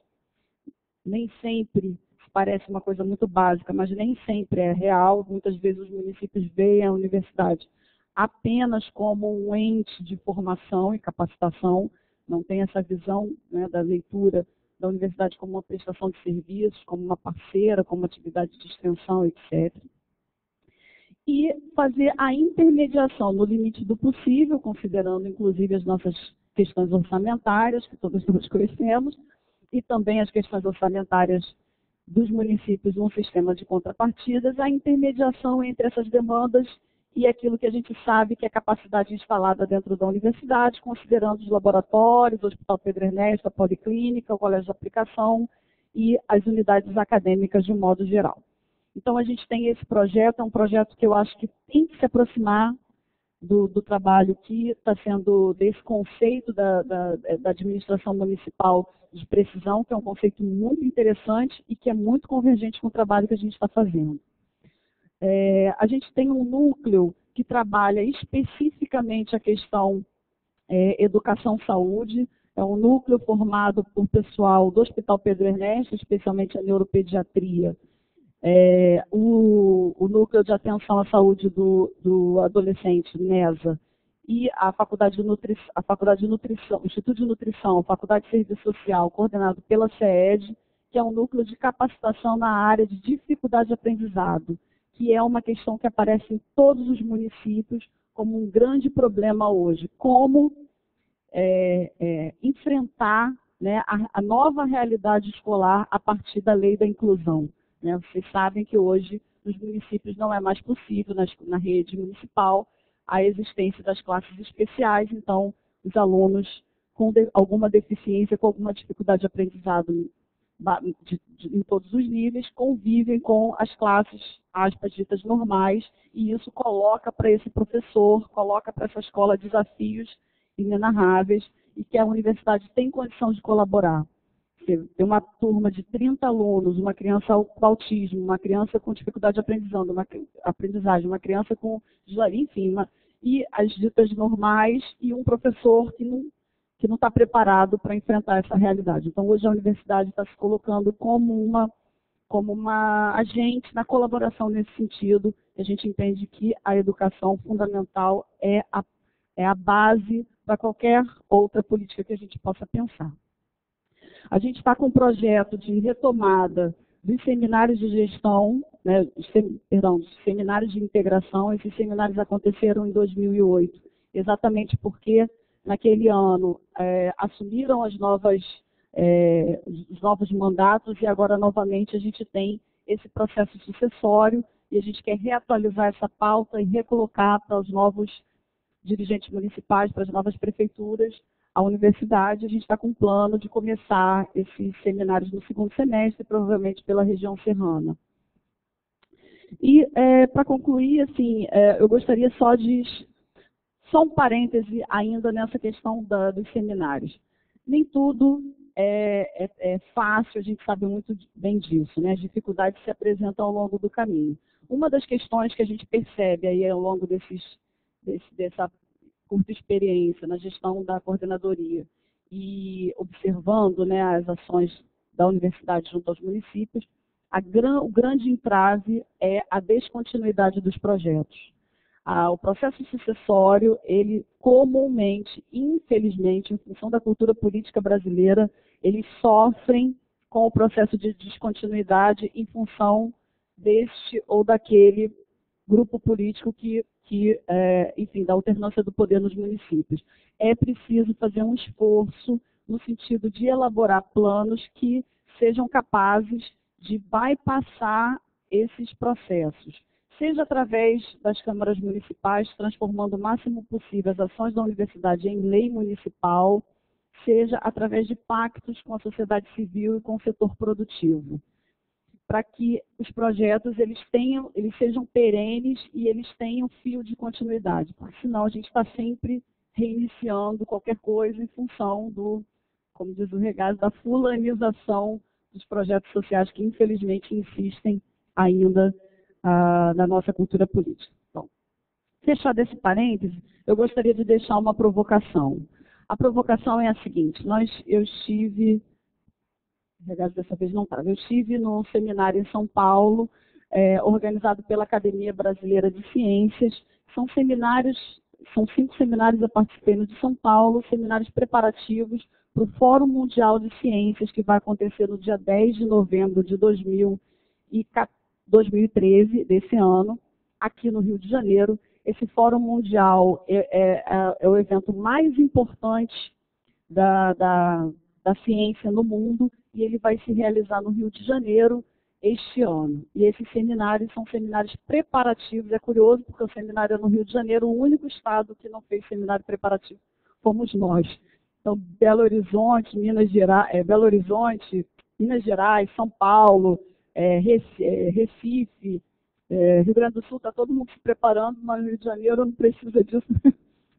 nem sempre parece uma coisa muito básica, mas nem sempre é real. Muitas vezes os municípios veem a universidade apenas como um ente de formação e capacitação, não tem essa visão, né, da leitura da universidade como uma prestação de serviços, como uma parceira, como uma atividade de extensão, etc. E fazer a intermediação no limite do possível, considerando inclusive as nossas questões orçamentárias, que todos nós conhecemos, e também as questões orçamentárias dos municípios num sistema de contrapartidas, a intermediação entre essas demandas e aquilo que a gente sabe que é capacidade instalada dentro da universidade, considerando os laboratórios, o Hospital Pedro Ernesto, a Policlínica, o Colégio de Aplicação e as unidades acadêmicas de um modo geral. Então, a gente tem esse projeto, é um projeto que eu acho que tem que se aproximar do trabalho que está sendo, desse conceito da administração municipal de precisão, que é um conceito muito interessante e que é muito convergente com o trabalho que a gente está fazendo. A gente tem um núcleo que trabalha especificamente a questão educação-saúde, é um núcleo formado por pessoal do Hospital Pedro Ernesto, especialmente a neuropediatria, o núcleo de atenção à saúde do adolescente, NESA, e a Faculdade de Nutrição, o Instituto de Nutrição, a Faculdade de Serviço Social, coordenado pela CEED, que é um núcleo de capacitação na área de dificuldade de aprendizado, que é uma questão que aparece em todos os municípios como um grande problema hoje. Como enfrentar, né, a nova realidade escolar a partir da lei da inclusão. Né? Vocês sabem que hoje nos municípios não é mais possível, na rede municipal, a existência das classes especiais, então os alunos com alguma deficiência, com alguma dificuldade de aprendizado em todos os níveis, convivem com as classes, aspas, ditas normais, e isso coloca para esse professor, coloca para essa escola desafios inenarráveis e que a universidade tem condição de colaborar. Tem uma turma de 30 alunos, uma criança com autismo, uma criança com dificuldade de aprendizagem, uma criança com, enfim, e as ditas normais e um professor que não está preparado para enfrentar essa realidade. Então, hoje a universidade está se colocando como uma agente na colaboração nesse sentido. A gente entende que a educação fundamental é a base para qualquer outra política que a gente possa pensar. A gente está com um projeto de retomada dos seminários de gestão, né, dos seminários de integração. Esses seminários aconteceram em 2008, exatamente porque naquele ano assumiram os novos mandatos e agora novamente a gente tem esse processo sucessório e a gente quer reatualizar essa pauta e recolocar para os novos dirigentes municipais, para as novas prefeituras, a universidade. A gente está com um plano de começar esses seminários no segundo semestre, provavelmente pela região serrana. E, para concluir, assim, eu gostaria só um parêntese ainda nessa questão dos seminários. Nem tudo é fácil, a gente sabe muito bem disso, né? As dificuldades se apresentam ao longo do caminho. Uma das questões que a gente percebe aí ao longo dessa curta experiência na gestão da coordenadoria e observando, né, as ações da universidade junto aos municípios, o grande entrave é a descontinuidade dos projetos. O processo sucessório, ele comumente, infelizmente, em função da cultura política brasileira, eles sofrem com o processo de descontinuidade em função deste ou daquele grupo político enfim, da alternância do poder nos municípios. É preciso fazer um esforço no sentido de elaborar planos que sejam capazes de bypassar esses processos, seja através das câmaras municipais, transformando o máximo possível as ações da universidade em lei municipal, seja através de pactos com a sociedade civil e com o setor produtivo, para que os projetos eles sejam perenes e eles tenham fio de continuidade, porque senão a gente está sempre reiniciando qualquer coisa em função como diz o Regazzi, da fulanização dos projetos sociais que infelizmente insistem ainda na nossa cultura política. Bom, fechado esse parêntese, eu gostaria de deixar uma provocação. A provocação é a seguinte: eu estive Regado dessa vez não estava. Eu estive num seminário em São Paulo, organizado pela Academia Brasileira de Ciências. São 5 seminários eu participei no de São Paulo, seminários preparativos para o Fórum Mundial de Ciências, que vai acontecer no dia 10 de novembro de 2013, desse ano, aqui no Rio de Janeiro. Esse Fórum Mundial é o evento mais importante da ciência no mundo, e ele vai se realizar no Rio de Janeiro este ano. E esses seminários são seminários preparativos. É curioso, porque o seminário é no Rio de Janeiro, o único estado que não fez seminário preparativo fomos nós. Então, Belo Horizonte, Minas Gerais, São Paulo, Recife, Rio Grande do Sul, está todo mundo se preparando, mas no Rio de Janeiro não precisa disso.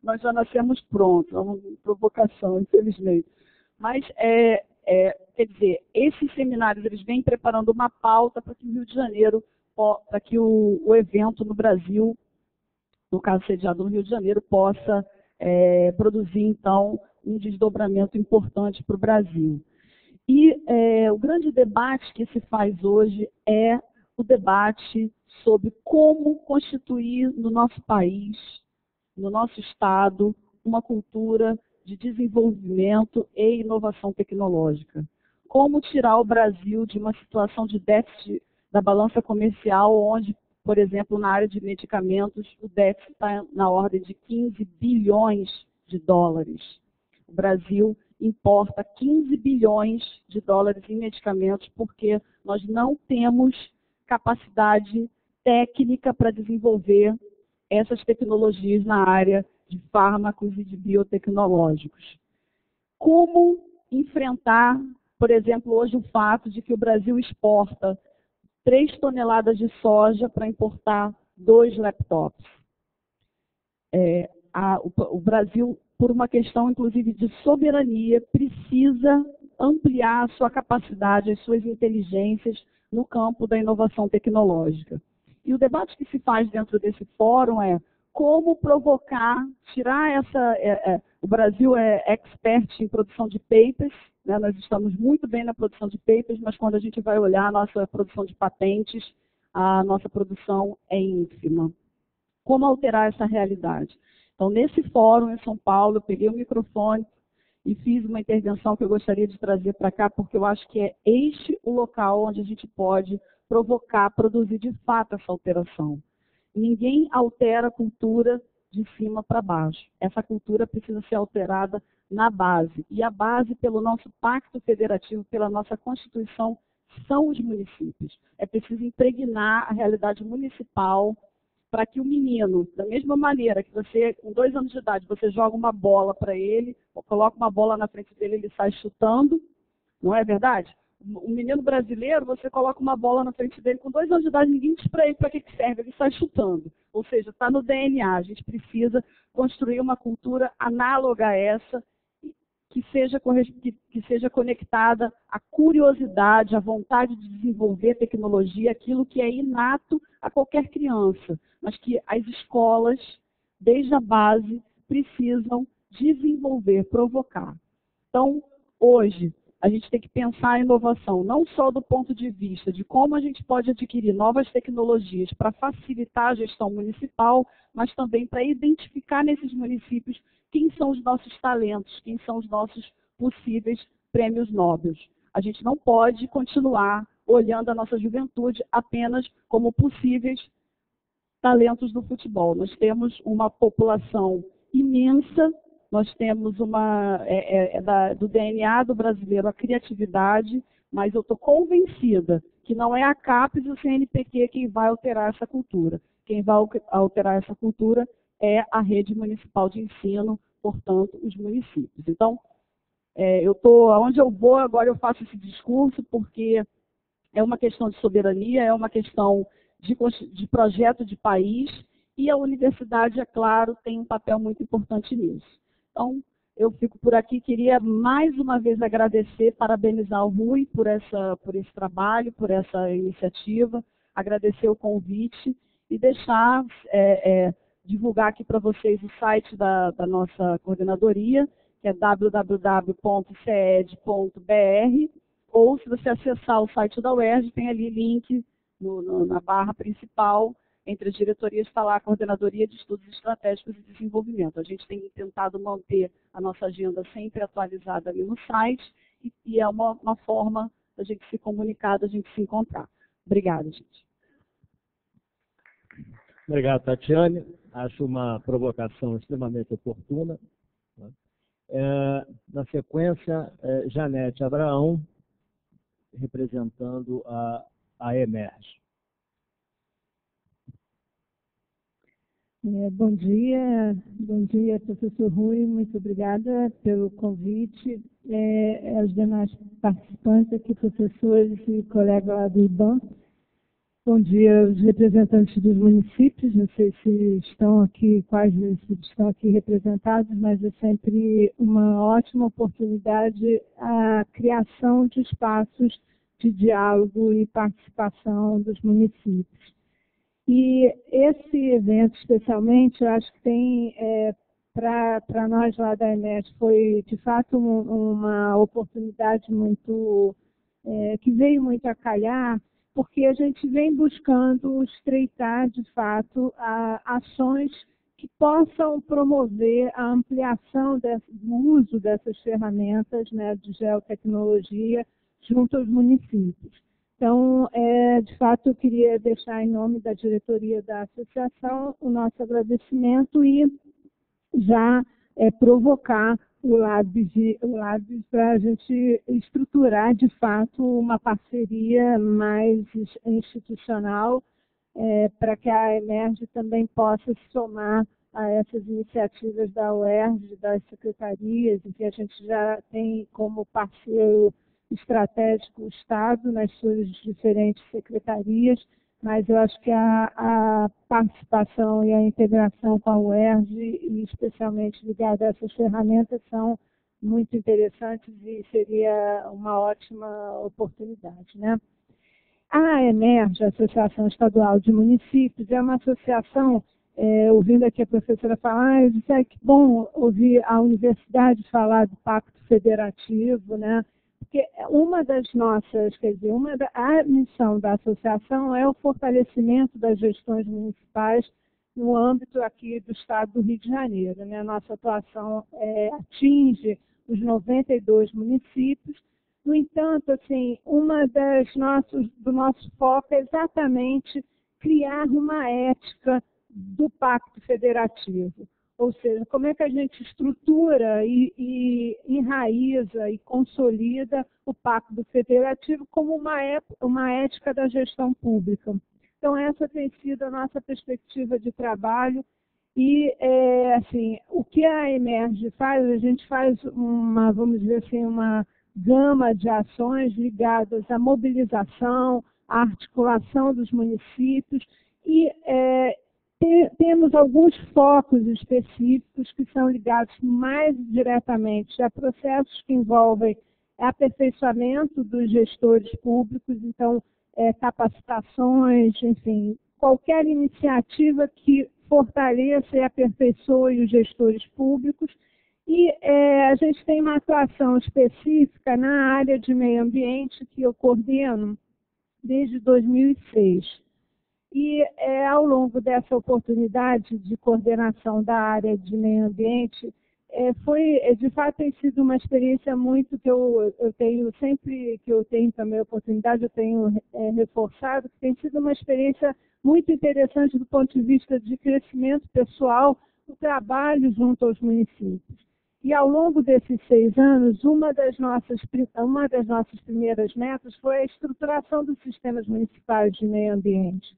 Nós já nascemos prontos, é uma provocação, infelizmente. Mas, quer dizer, esses seminários, eles vêm preparando uma pauta para que o Rio de Janeiro, para que o evento no Brasil, no caso sediado no Rio de Janeiro, possa produzir, então, um desdobramento importante para o Brasil. E o grande debate que se faz hoje é o debate sobre como constituir no nosso país, no nosso estado, uma cultura de desenvolvimento e inovação tecnológica. Como tirar o Brasil de uma situação de déficit da balança comercial, onde, por exemplo, na área de medicamentos, o déficit está na ordem de 15 bilhões de dólares. O Brasil importa 15 bilhões de dólares em medicamentos porque nós não temos capacidade técnica para desenvolver essas tecnologias na área de fármacos e de biotecnológicos. Como enfrentar, por exemplo, hoje o fato de que o Brasil exporta 3 toneladas de soja para importar 2 laptops? O Brasil, por uma questão, inclusive, de soberania, precisa ampliar a sua capacidade, as suas inteligências no campo da inovação tecnológica. E o debate que se faz dentro desse fórum é como provocar, tirar o Brasil é expert em produção de papers, né? Nós estamos muito bem na produção de papers, mas quando a gente vai olhar a nossa produção de patentes, a nossa produção é ínfima. Como alterar essa realidade? Então, nesse fórum em São Paulo, eu peguei o microfone e fiz uma intervenção que eu gostaria de trazer para cá, porque eu acho que é este o local onde a gente pode provocar, produzir de fato essa alteração. Ninguém altera a cultura de cima para baixo. Essa cultura precisa ser alterada na base. E a base, pelo nosso pacto federativo, pela nossa Constituição, são os municípios. É preciso impregnar a realidade municipal para que o menino, da mesma maneira que você, com 2 anos de idade, você joga uma bola para ele, ou coloca uma bola na frente dele, ele sai chutando, não é verdade? O menino brasileiro, você coloca uma bola na frente dele, com 2 anos de idade, ninguém diz para ele para que serve, ele sai chutando. Ou seja, está no DNA, a gente precisa construir uma cultura análoga a essa, que seja conectada à curiosidade, à vontade de desenvolver tecnologia, aquilo que é inato a qualquer criança, mas que as escolas, desde a base, precisam desenvolver, provocar. Então, hoje, a gente tem que pensar a inovação, não só do ponto de vista de como a gente pode adquirir novas tecnologias para facilitar a gestão municipal, mas também para identificar nesses municípios quem são os nossos talentos, quem são os nossos possíveis prêmios Nobel. A gente não pode continuar olhando a nossa juventude apenas como possíveis talentos do futebol. Nós temos uma população imensa, nós temos do DNA do brasileiro a criatividade, mas eu estou convencida que não é a CAPES e o CNPq quem vai alterar essa cultura. Quem vai alterar essa cultura é a rede municipal de ensino, portanto, os municípios. Então, aonde eu vou, agora eu faço esse discurso, porque é uma questão de soberania, é uma questão de projeto de país, e a universidade, é claro, tem um papel muito importante nisso. Então, eu fico por aqui, queria mais uma vez agradecer, parabenizar o Rui por esse trabalho, por essa iniciativa, agradecer o convite e deixar, divulgar aqui para vocês o site da nossa coordenadoria, que é www.ceed.br, ou se você acessar o site da UERJ, tem ali link na barra principal, entre as diretorias está lá a Coordenadoria de Estudos Estratégicos e Desenvolvimento. A gente tem tentado manter a nossa agenda sempre atualizada ali no site, e é uma forma da gente se comunicar, da gente se encontrar. Obrigada, gente. Obrigado, Tatiane. Acho uma provocação extremamente oportuna. Na sequência, Janete Abraão, representando a EMERGE. Bom dia, professor Rui, muito obrigada pelo convite. Aos demais participantes aqui, professores e colegas lá do IBAM. Bom dia aos representantes dos municípios, não sei se estão aqui, quais municípios estão aqui representados, mas é sempre uma ótima oportunidade a criação de espaços de diálogo e participação dos municípios. E esse evento, especialmente, eu acho que tem, para nós lá da EMERGE, foi de fato uma oportunidade muito, que veio muito a calhar, porque a gente vem buscando estreitar, de fato, ações que possam promover a ampliação do uso dessas ferramentas, né, de geotecnologia junto aos municípios. Então, de fato, eu queria deixar em nome da diretoria da associação o nosso agradecimento e já provocar o LABS para a gente estruturar, de fato, uma parceria mais institucional para que a EMERGE também possa se somar a essas iniciativas da UERJ, das secretarias, em que a gente já tem como parceiro estratégico o Estado nas suas diferentes secretarias, mas eu acho que a participação e a integração com a UERJ, e especialmente ligada a essas ferramentas, são muito interessantes e seria uma ótima oportunidade, né? A EMERGE, a Associação Estadual de Municípios, é uma associação, ouvindo aqui a professora falar, eu disse que bom ouvir a universidade falar do Pacto Federativo, né? Porque uma das nossas, a missão da associação é o fortalecimento das gestões municipais no âmbito aqui do Estado do Rio de Janeiro, né? Nossa atuação atinge os 92 municípios. No entanto, assim, do nosso foco é exatamente criar uma ética do Pacto Federativo. Ou seja, como é que a gente estrutura e enraiza e consolida o Pacto Federativo como uma ética da gestão pública. Então, essa tem sido a nossa perspectiva de trabalho e, assim, o que a EMERGE faz, a gente faz vamos dizer assim, uma gama de ações ligadas à mobilização, à articulação dos municípios e temos alguns focos específicos que são ligados mais diretamente a processos que envolvem aperfeiçoamento dos gestores públicos, então, capacitações, enfim, qualquer iniciativa que fortaleça e aperfeiçoe os gestores públicos. E a gente tem uma atuação específica na área de meio ambiente que eu coordeno desde 2006. E ao longo dessa oportunidade de coordenação da área de meio ambiente, de fato tem sido uma experiência muito que eu tenho, sempre que eu tenho também a oportunidade, eu tenho reforçado, que tem sido uma experiência muito interessante do ponto de vista de crescimento pessoal, do trabalho junto aos municípios. E ao longo desses 6 anos, uma das nossas primeiras metas foi a estruturação dos sistemas municipais de meio ambiente.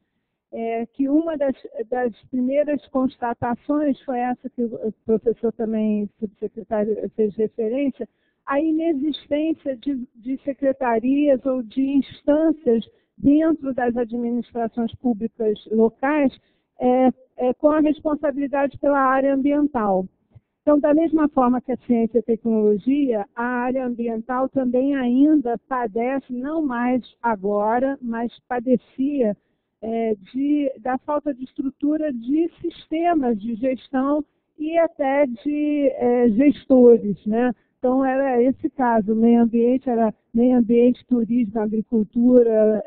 Que uma das primeiras constatações foi essa que o professor também, subsecretário, fez referência, a inexistência de secretarias ou de instâncias dentro das administrações públicas locais com a responsabilidade pela área ambiental. Então, da mesma forma que a ciência e a tecnologia, a área ambiental também ainda padece, não mais agora, mas padecia da falta de estrutura de sistemas de gestão e até de gestores, né? Então, era esse caso, meio ambiente, turismo, agricultura,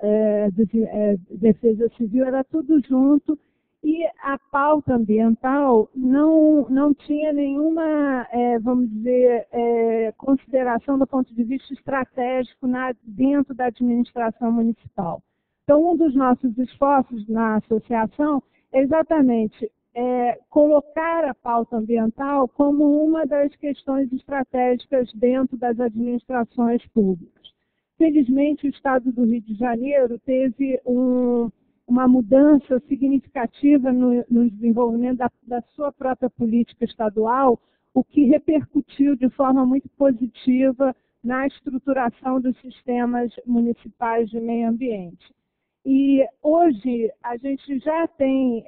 defesa civil, era tudo junto, e a pauta ambiental não tinha nenhuma, vamos dizer, consideração do ponto de vista estratégico dentro da administração municipal. Então, um dos nossos esforços na associação é exatamente colocar a pauta ambiental como uma das questões estratégicas dentro das administrações públicas. Felizmente, o Estado do Rio de Janeiro teve uma mudança significativa no desenvolvimento da sua própria política estadual, o que repercutiu de forma muito positiva na estruturação dos sistemas municipais de meio ambiente. E hoje a gente já tem,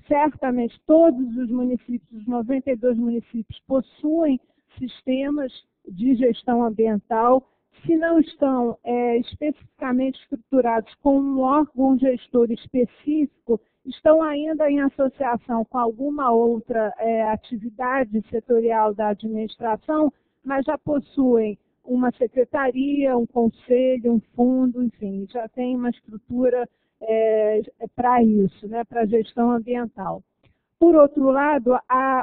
certamente, todos os municípios, os 92 municípios, possuem sistemas de gestão ambiental. Se não estão especificamente estruturados com um órgão gestor específico, estão ainda em associação com alguma outra atividade setorial da administração, mas já possuem uma secretaria, um conselho, um fundo, enfim, já tem uma estrutura para isso, né, para a gestão ambiental. Por outro lado,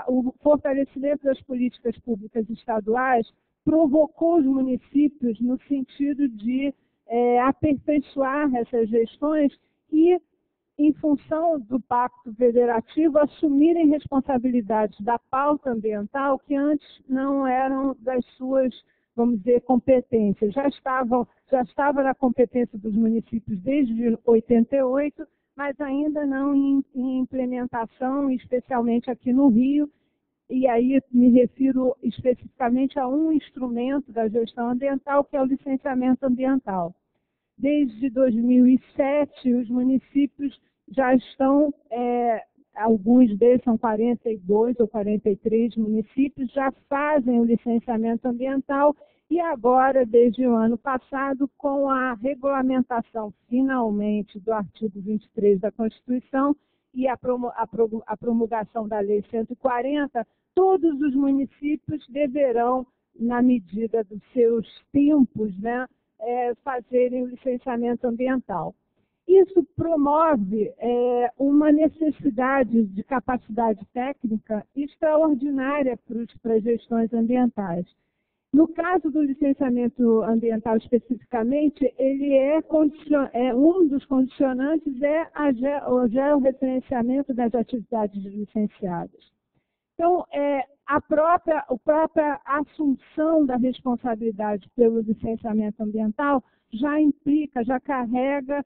o fortalecimento das políticas públicas estaduais provocou os municípios no sentido de aperfeiçoar essas gestões e, em função do Pacto Federativo, assumirem responsabilidades da pauta ambiental que antes não eram das suas, vamos dizer, competências. Já estava na competência dos municípios desde 88, mas ainda não em implementação, especialmente aqui no Rio. E aí me refiro especificamente a um instrumento da gestão ambiental, que é o licenciamento ambiental. Desde 2007, os municípios já estão, alguns deles são 42 ou 43 municípios, já fazem o licenciamento ambiental e agora, desde o ano passado, com a regulamentação, finalmente, do artigo 23 da Constituição e a promulgação da Lei 140, todos os municípios deverão, na medida dos seus tempos, né, fazerem o licenciamento ambiental. Isso promove uma necessidade de capacidade técnica extraordinária para as gestões ambientais. No caso do licenciamento ambiental especificamente, ele um dos condicionantes o georreferenciamento das atividades licenciadas. Então, a própria assunção da responsabilidade pelo licenciamento ambiental já implica, já carrega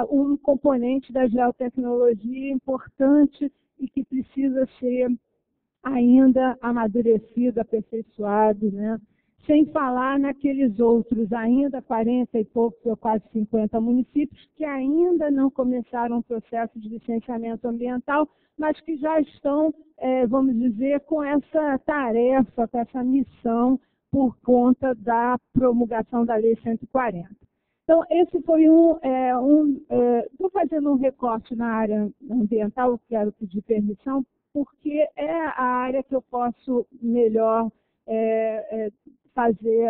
um componente da geotecnologia importante e que precisa ser ainda amadurecido, aperfeiçoado, né? Sem falar naqueles outros ainda 40 e poucos ou quase 50 municípios que ainda não começaram o processo de licenciamento ambiental, mas que já estão, vamos dizer, com essa tarefa, com essa missão por conta da promulgação da Lei 140. Então, esse foi estou fazendo um recorte na área ambiental, quero pedir permissão, porque é a área que eu posso melhor fazer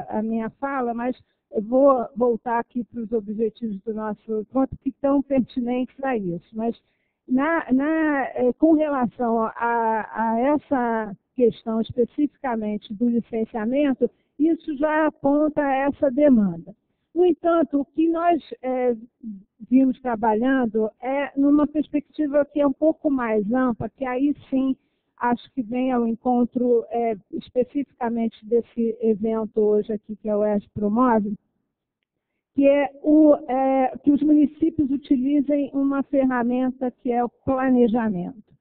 a minha fala, mas eu vou voltar aqui para os objetivos do nosso encontro, que estão pertinentes a isso. Mas, com relação a essa questão especificamente do licenciamento, isso já aponta essa demanda. No entanto, o que nós vimos trabalhando é numa perspectiva que é um pouco mais ampla, que aí sim acho que vem ao encontro especificamente desse evento hoje aqui que a UERJ promove, que é que os municípios utilizem uma ferramenta que é o planejamento.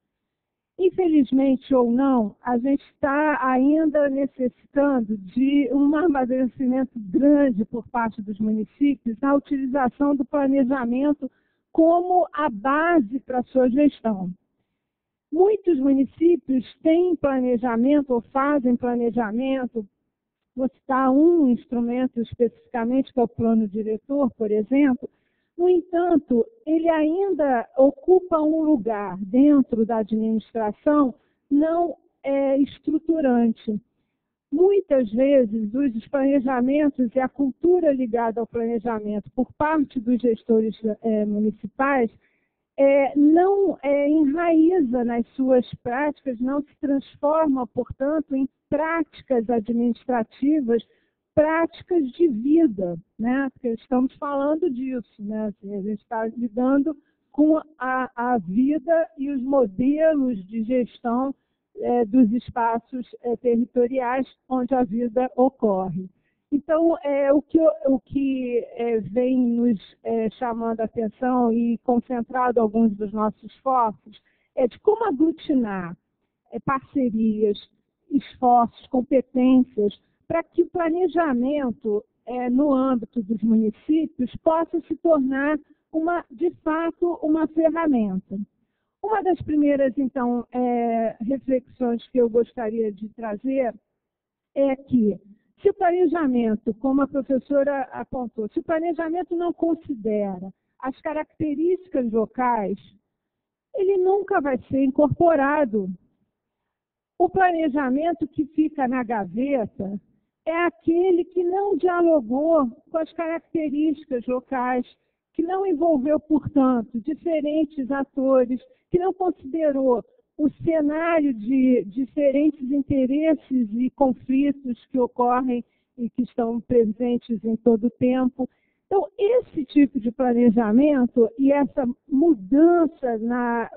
Infelizmente ou não, a gente está ainda necessitando de um amadurecimento grande por parte dos municípios na utilização do planejamento como a base para a sua gestão. Muitos municípios têm planejamento ou fazem planejamento, vou citar um instrumento especificamente, que é o plano diretor, por exemplo. No entanto, ele ainda ocupa um lugar dentro da administração não estruturante. muitas vezes os planejamentos e a cultura ligada ao planejamento por parte dos gestores municipais não enraiza nas suas práticas, não se transforma, portanto, em práticas administrativas, práticas de vida, né? Porque estamos falando disso, né? Assim, a gente está lidando com a vida e os modelos de gestão dos espaços territoriais onde a vida ocorre. Então, o que vem nos chamando a atenção e concentrado alguns dos nossos esforços é de como aglutinar parcerias, esforços, competências, para que o planejamento no âmbito dos municípios possa se tornar, de fato, uma ferramenta. Uma das primeiras, então, reflexões que eu gostaria de trazer é que, se o planejamento, como a professora apontou, se o planejamento não considera as características locais, ele nunca vai ser incorporado. O planejamento que fica na gaveta é aquele que não dialogou com as características locais, que não envolveu, portanto, diferentes atores, que não considerou o cenário de diferentes interesses e conflitos que ocorrem e que estão presentes em todo o tempo. Então, esse tipo de planejamento e essa mudança,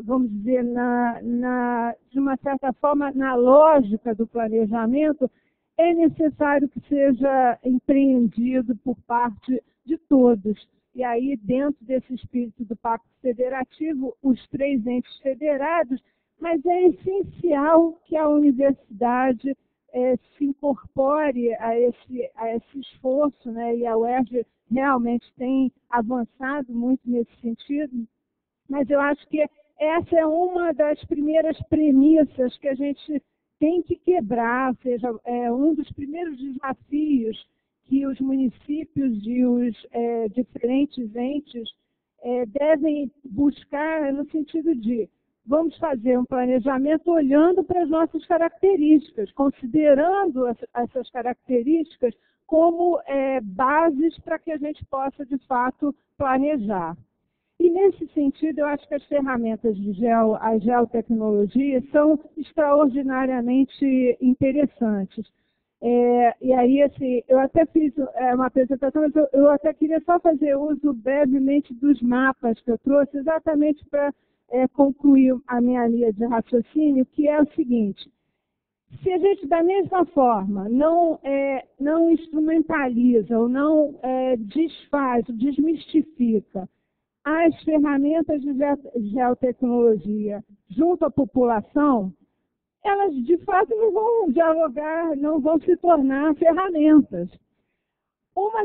vamos dizer, de uma certa forma, na lógica do planejamento, é necessário que seja empreendido por parte de todos. E aí, dentro desse espírito do Pacto Federativo, os 3 entes federados, mas é essencial que a universidade se incorpore a esse esforço, né? E a UERJ realmente tem avançado muito nesse sentido, mas eu acho que essa é uma das primeiras premissas que a gente tem que quebrar, ou seja, um dos primeiros desafios que os municípios e os diferentes entes devem buscar no sentido de vamos fazer um planejamento olhando para as nossas características, considerando essas características como bases para que a gente possa, de fato, planejar. E, nesse sentido, eu acho que as ferramentas a geotecnologia, são extraordinariamente interessantes. E aí, assim, eu até fiz uma apresentação, mas eu até queria só fazer uso brevemente dos mapas que eu trouxe, exatamente para concluir a minha linha de raciocínio, que é o seguinte: se a gente, da mesma forma, não instrumentaliza ou não desfaz, desmistifica as ferramentas de geotecnologia junto à população, elas, de fato, não vão dialogar, não vão se tornar ferramentas. Uma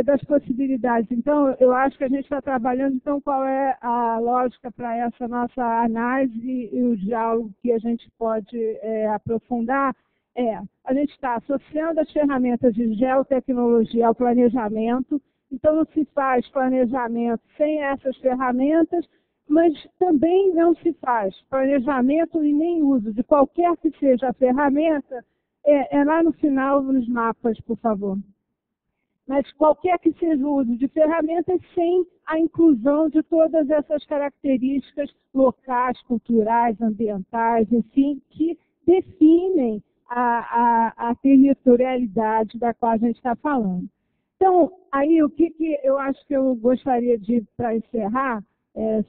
das possibilidades, então, eu acho que a gente está trabalhando, então, qual é a lógica para essa nossa análise e o diálogo que a gente pode aprofundar, a gente está associando as ferramentas de geotecnologia ao planejamento, então não se faz planejamento sem essas ferramentas, mas também não se faz planejamento e nem uso de qualquer que seja a ferramenta, lá no final nos mapas, por favor. Mas qualquer que seja o uso de ferramentas sem a inclusão de todas essas características locais, culturais, ambientais, enfim, que definem a territorialidade da qual a gente está falando. Então, aí o que eu acho que eu gostaria de, para encerrar,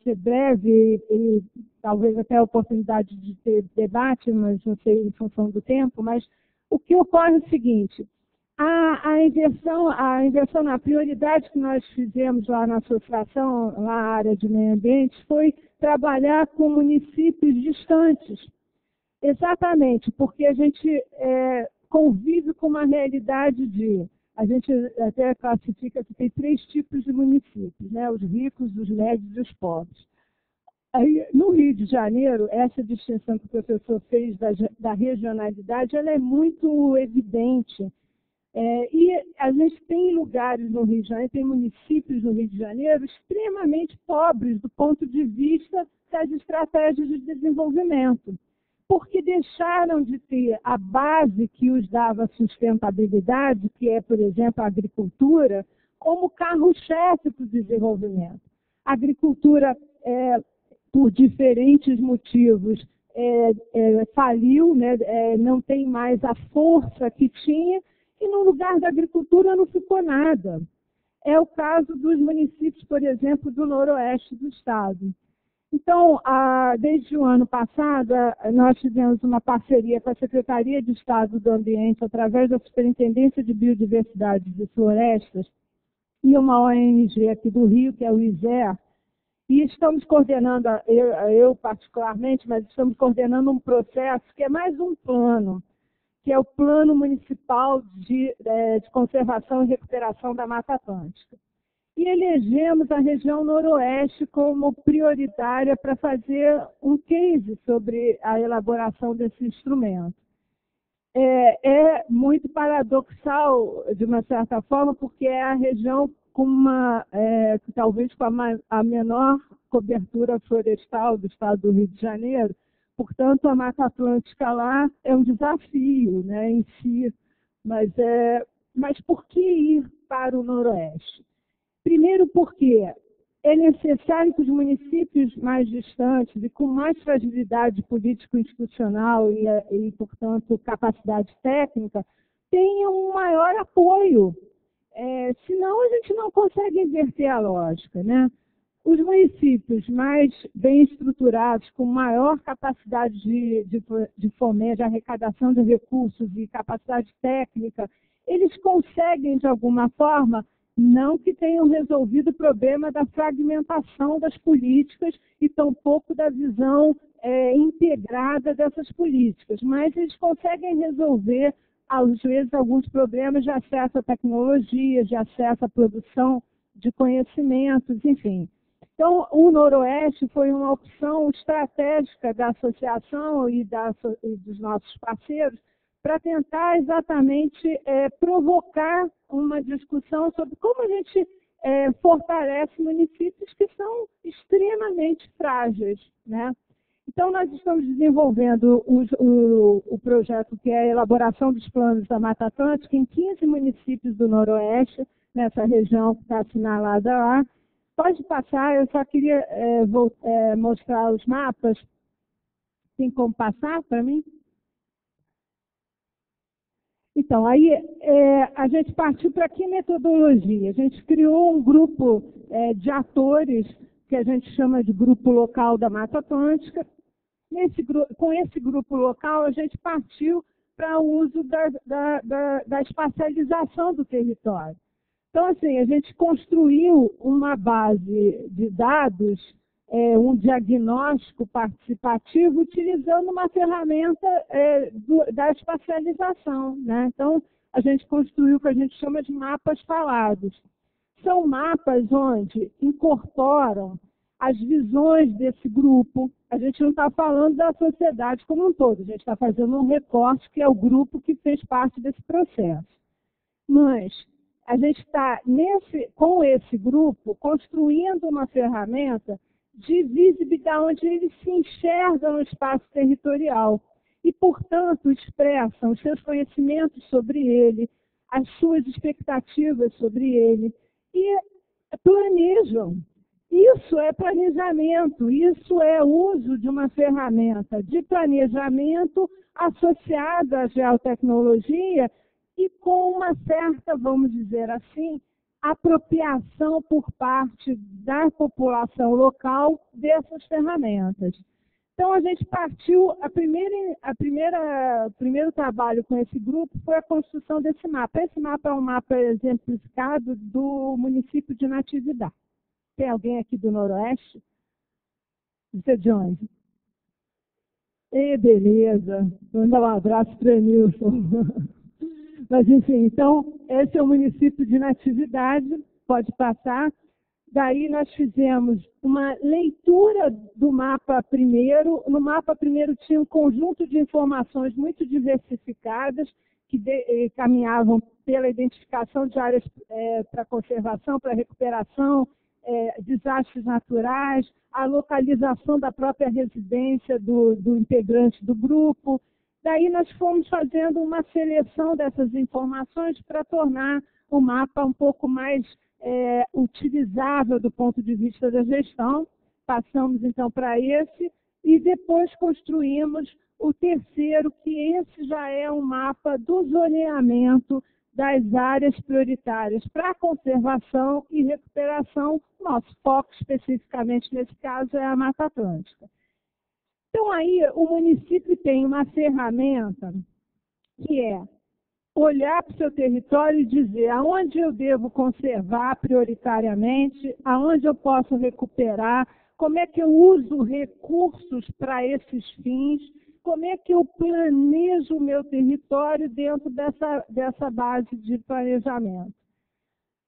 ser breve e talvez até a oportunidade de ter debate, mas não sei em função do tempo, mas o que ocorre é o seguinte: a inversão na prioridade que nós fizemos lá na associação, lá na área de meio ambiente, foi trabalhar com municípios distantes. Exatamente, porque a gente convive com uma realidade a gente até classifica que tem 3 tipos de municípios, né? Os ricos, os médios e os pobres. Aí, no Rio de Janeiro, essa distinção que o professor fez da regionalidade, ela é muito evidente. E a gente tem lugares no Rio de Janeiro, tem municípios no Rio de Janeiro extremamente pobres do ponto de vista das estratégias de desenvolvimento. porque deixaram de ter a base que os dava sustentabilidade, que é, por exemplo, a agricultura, como carro-chefe para o desenvolvimento. A agricultura, por diferentes motivos, faliu, né? Não tem mais a força que tinha, e no lugar da agricultura não ficou nada. É o caso dos municípios, por exemplo, do noroeste do estado. Então, desde o ano passado, nós tivemos uma parceria com a Secretaria de Estado do Ambiente, através da Superintendência de Biodiversidade e Florestas, e uma ONG aqui do Rio, que é o ISER, e estamos coordenando, eu particularmente, mas estamos coordenando um processo que é mais um plano, que é o Plano Municipal de Conservação e Recuperação da Mata Atlântica. E elegemos a região noroeste como prioritária para fazer um case sobre a elaboração desse instrumento. É muito paradoxal, de uma certa forma, porque é a região com talvez com a menor cobertura florestal do estado do Rio de Janeiro. Portanto, a Mata Atlântica lá é um desafio, né, em si. Mas por que ir para o noroeste? Primeiro porque é necessário que os municípios mais distantes e com mais fragilidade político-institucional e, portanto, capacidade técnica, tenham um maior apoio. Senão, a gente não consegue inverter a lógica, né? Os municípios mais bem estruturados, com maior capacidade de fomento, de arrecadação de recursos e capacidade técnica, eles conseguem, de alguma forma, não que tenham resolvido o problema da fragmentação das políticas e tampouco da visão integrada dessas políticas, mas eles conseguem resolver, às vezes, alguns problemas de acesso à tecnologia, de acesso à produção de conhecimentos, enfim. Então, o Noroeste foi uma opção estratégica da associação e dos nossos parceiros para tentar exatamente provocar uma discussão sobre como a gente fortalece municípios que são extremamente frágeis, né? Então, nós estamos desenvolvendo o projeto que é a elaboração dos planos da Mata Atlântica em 15 municípios do Noroeste, nessa região que está assinalada lá. Pode passar, eu só queria mostrar os mapas. Tem como passar para mim? Então, aí a gente partiu para que metodologia? A gente criou um grupo de atores que a gente chama de Grupo Local da Mata Atlântica. Com esse grupo local, a gente partiu para o uso da espacialização do território. Então, assim, a gente construiu uma base de dados, um diagnóstico participativo, utilizando uma ferramenta da espacialização, né? Então, a gente construiu o que a gente chama de mapas falados. São mapas onde incorporam as visões desse grupo. A gente não está falando da sociedade como um todo, a gente está fazendo um recorte que é o grupo que fez parte desse processo. Mas a gente está, com esse grupo, construindo uma ferramenta de visibilidade onde eles se enxergam no espaço territorial e, portanto, expressam os seus conhecimentos sobre ele, as suas expectativas sobre ele e planejam. Isso é planejamento, isso é uso de uma ferramenta de planejamento associada à geotecnologia e com uma certa, vamos dizer assim, apropriação por parte da população local dessas ferramentas. Então, a gente partiu, o primeiro trabalho com esse grupo foi a construção desse mapa. Esse mapa é um mapa exemplificado do município de Natividade. Tem alguém aqui do Noroeste? Você é de onde? Beleza. Vou mandar um abraço para o Nilson. Mas, enfim, então, esse é o município de Natividade, pode passar. Daí nós fizemos uma leitura do mapa primeiro. No mapa primeiro tinha um conjunto de informações muito diversificadas que caminhavam pela identificação de áreas para conservação, para recuperação, desastres naturais, a localização da própria residência do integrante do grupo. Daí nós fomos fazendo uma seleção dessas informações para tornar o mapa um pouco mais utilizável do ponto de vista da gestão. Passamos então para esse e depois construímos o terceiro, que esse já é um mapa do zoneamento das áreas prioritárias para conservação e recuperação. Nosso foco especificamente nesse caso é a Mata Atlântica. Então aí o município tem uma ferramenta que é olhar para o seu território e dizer aonde eu devo conservar prioritariamente, aonde eu posso recuperar, como é que eu uso recursos para esses fins, como é que eu planejo o meu território dentro dessa base de planejamento.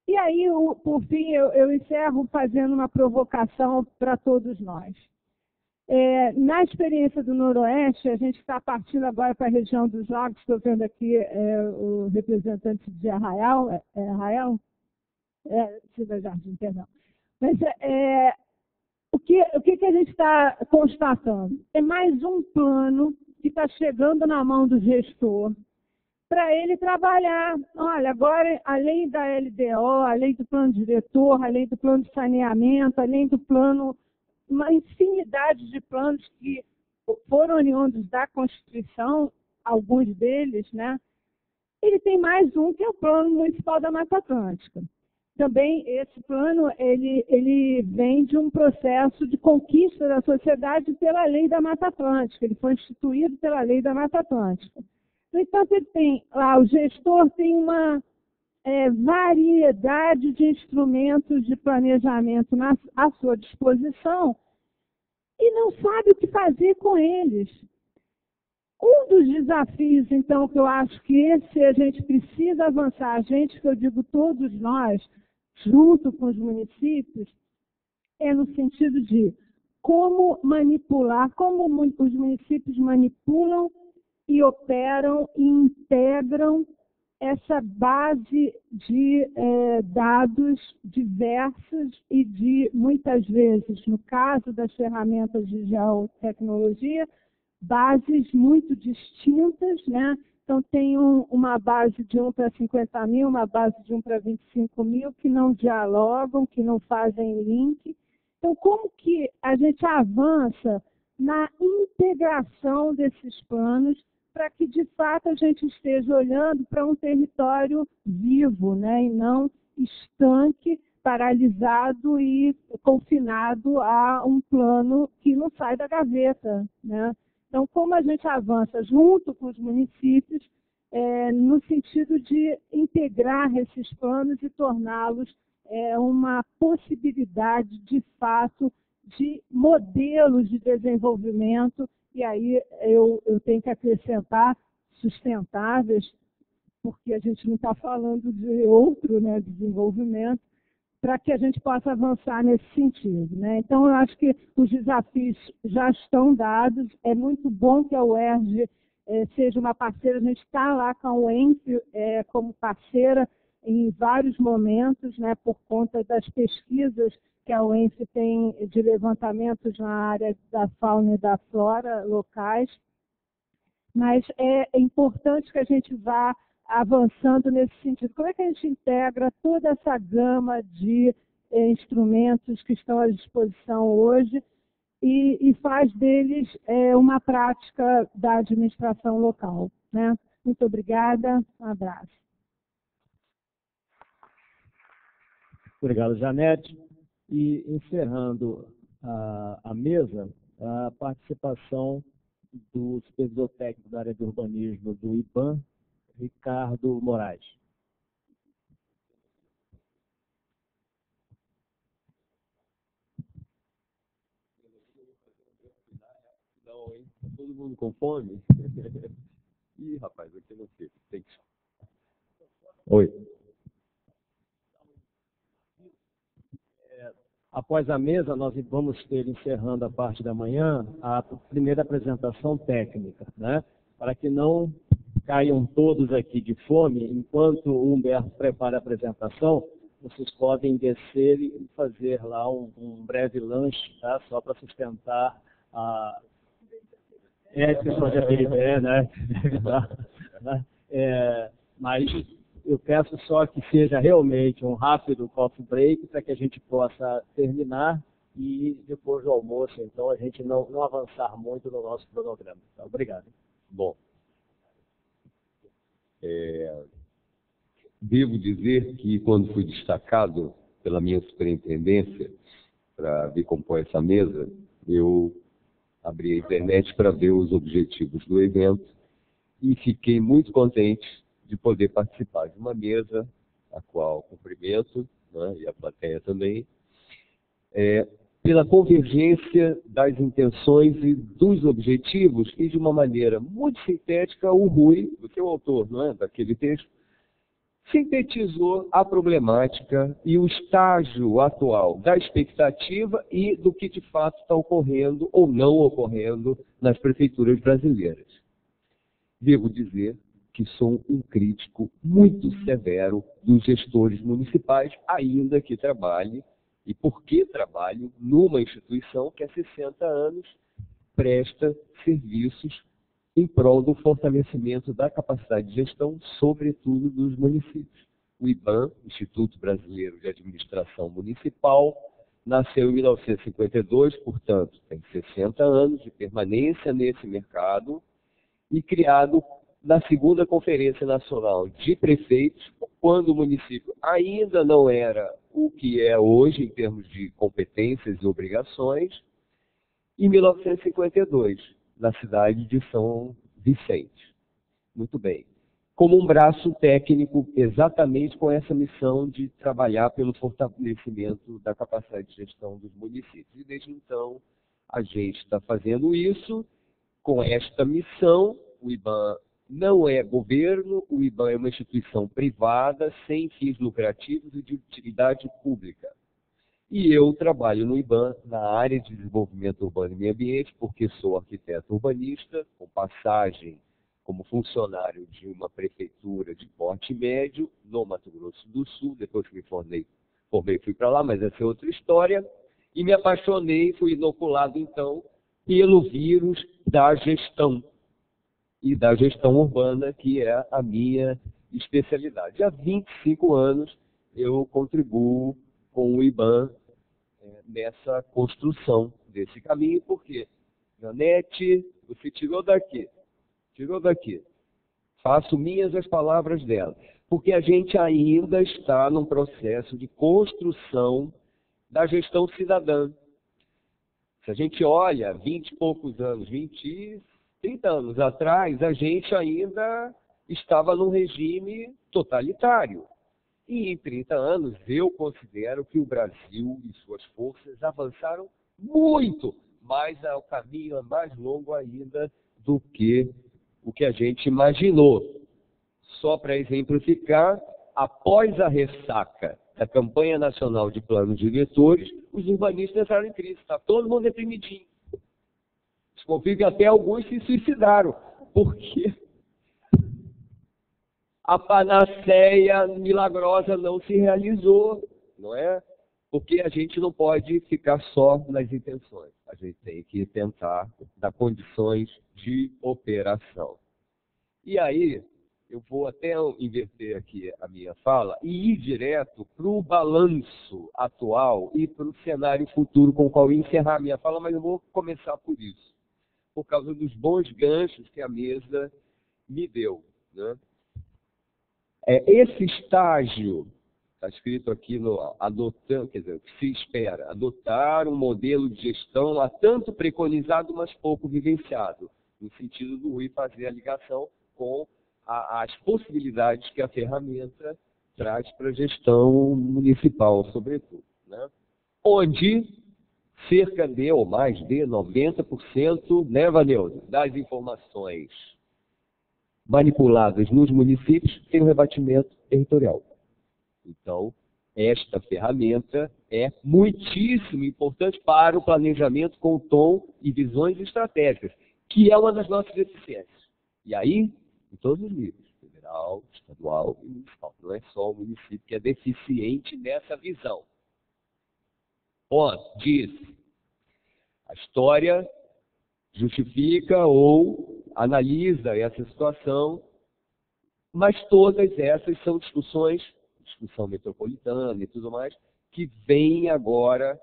E aí, por fim, eu encerro fazendo uma provocação para todos nós. Na experiência do Noroeste, a gente está partindo agora para a região dos lagos, estou vendo aqui o representante de Arraial, Arraial? Silva Jardim, perdão. Mas o que a gente está constatando? É mais um plano que está chegando na mão do gestor para ele trabalhar. Olha, agora, além da LDO, além do plano diretor, além do plano de saneamento, além do plano, uma infinidade de planos que foram oriundos da Constituição, alguns deles, né? Ele tem mais um, que é o Plano Municipal da Mata Atlântica. Também esse plano ele vem de um processo de conquista da sociedade pela Lei da Mata Atlântica. Ele foi instituído pela Lei da Mata Atlântica. No entanto, ele tem lá, o gestor tem uma variedade de instrumentos de planejamento à sua disposição e não sabe o que fazer com eles. Um dos desafios, então, que eu acho que esse a gente precisa avançar, a gente, que eu digo todos nós, junto com os municípios, é no sentido de como manipular, como os municípios manipulam e operam e integram essa base de dados diversos e de, muitas vezes, no caso das ferramentas de geotecnologia, bases muito distintas, né? Então, tem uma base de 1 para 50 mil, uma base de 1 para 25 mil, que não dialogam, que não fazem link. Então, como que a gente avança na integração desses planos para que, de fato, a gente esteja olhando para um território vivo, né? E não estanque, paralisado e confinado a um plano que não sai da gaveta, né? Então, como a gente avança junto com os municípios, no sentido de integrar esses planos e torná-los uma possibilidade, de fato, de modelos de desenvolvimento, e aí eu tenho que acrescentar sustentáveis, porque a gente não está falando de outro, né, desenvolvimento, para que a gente possa avançar nesse sentido, né? Então, eu acho que os desafios já estão dados. É muito bom que a UERJ seja uma parceira. A gente está lá com a UENF como parceira em vários momentos, né, por conta das pesquisas que a UENF tem de levantamentos na área da fauna e da flora locais. Mas é importante que a gente vá avançando nesse sentido. Como é que a gente integra toda essa gama de instrumentos que estão à disposição hoje e faz deles uma prática da administração local, né? Muito obrigada, um abraço. Obrigado, Janete. E encerrando a mesa, a participação do supervisor técnico da área de urbanismo do IBAN, Ricardo Moraes. Não, hein? Tá todo mundo com fome? Ih, rapaz, aqui não sei. Tem que... Oi. Após a mesa, nós vamos ter, encerrando a parte da manhã, a primeira apresentação técnica, né? Para que não caiam todos aqui de fome, enquanto o Humberto prepara a apresentação, vocês podem descer e fazer lá um breve lanche, tá? Só para sustentar a pessoal de PIB, né? Mas eu peço só que seja realmente um rápido coffee break para que a gente possa terminar e depois do almoço, então, a gente não avançar muito no nosso cronograma. Tá? Obrigado. Bom, devo dizer que quando fui destacado pela minha superintendência para vir compor essa mesa, eu abri a internet para ver os objetivos do evento e fiquei muito contente de poder participar de uma mesa, a qual cumprimento, né, e a plateia também, pela convergência das intenções e dos objetivos, e de uma maneira muito sintética, o Rui, o seu autor, não é, daquele texto, sintetizou a problemática e o estágio atual da expectativa e do que de fato está ocorrendo ou não ocorrendo nas prefeituras brasileiras. Devo dizer que sou um crítico muito severo dos gestores municipais, ainda que trabalhe, e porque trabalho numa instituição que há 60 anos presta serviços em prol do fortalecimento da capacidade de gestão, sobretudo dos municípios. O IBAM, Instituto Brasileiro de Administração Municipal, nasceu em 1952, portanto, tem 60 anos de permanência nesse mercado e criado na segunda Conferência Nacional de Prefeitos, quando o município ainda não era o que é hoje em termos de competências e obrigações, em 1952, na cidade de São Vicente. Muito bem. Como um braço técnico exatamente com essa missão de trabalhar pelo fortalecimento da capacidade de gestão dos municípios. E desde então, a gente está fazendo isso com esta missão. O IBAM não é governo, o IBAM é uma instituição privada, sem fins lucrativos e de utilidade pública. E eu trabalho no IBAM na área de desenvolvimento urbano e meio ambiente, porque sou arquiteto urbanista, com passagem como funcionário de uma prefeitura de porte médio, no Mato Grosso do Sul. Depois que me formei fui para lá, mas essa é outra história. E me apaixonei, fui inoculado, então, pelo vírus da gestão. E da gestão urbana, que é a minha especialidade. Há 25 anos eu contribuo com o IBAM nessa construção desse caminho, porque, Janete, você tirou daqui. Faço minhas as palavras dela. Porque a gente ainda está num processo de construção da gestão cidadã. Se a gente olha 20 e poucos anos, 30 anos atrás, a gente ainda estava num regime totalitário. E em 30 anos, eu considero que o Brasil e suas forças avançaram muito, mas o caminho é mais longo ainda do que o que a gente imaginou. Só para exemplificar, após a ressaca da campanha nacional de planos diretores, os urbanistas entraram em crise. Está todo mundo deprimidinho. Desconfio que até alguns se suicidaram, porque a panaceia milagrosa não se realizou, não é? Porque a gente não pode ficar só nas intenções. A gente tem que tentar dar condições de operação. E aí, eu vou até inverter aqui a minha fala e ir direto para o balanço atual e para o cenário futuro com o qual eu encerrar a minha fala, mas eu vou começar por isso, por causa dos bons ganchos que a mesa me deu, né? Esse estágio, está escrito aqui no adotando, quer dizer, o que se espera, adotar um modelo de gestão há tanto preconizado, mas pouco vivenciado, no sentido do Rui fazer a ligação com as possibilidades que a ferramenta traz para a gestão municipal, sobretudo, né? Onde cerca de, ou mais de, 90%, né, Vanildo, das informações manipuladas nos municípios tem um rebatimento territorial. Então, esta ferramenta é muitíssimo importante para o planejamento com tom e visões estratégicas, que é uma das nossas deficiências. E aí, em todos os níveis, federal, federal, estadual e municipal. Não é só o município que é deficiente nessa visão. Ponto. Diz. A história justifica ou analisa essa situação, mas todas essas são discussão metropolitana e tudo mais, que vem agora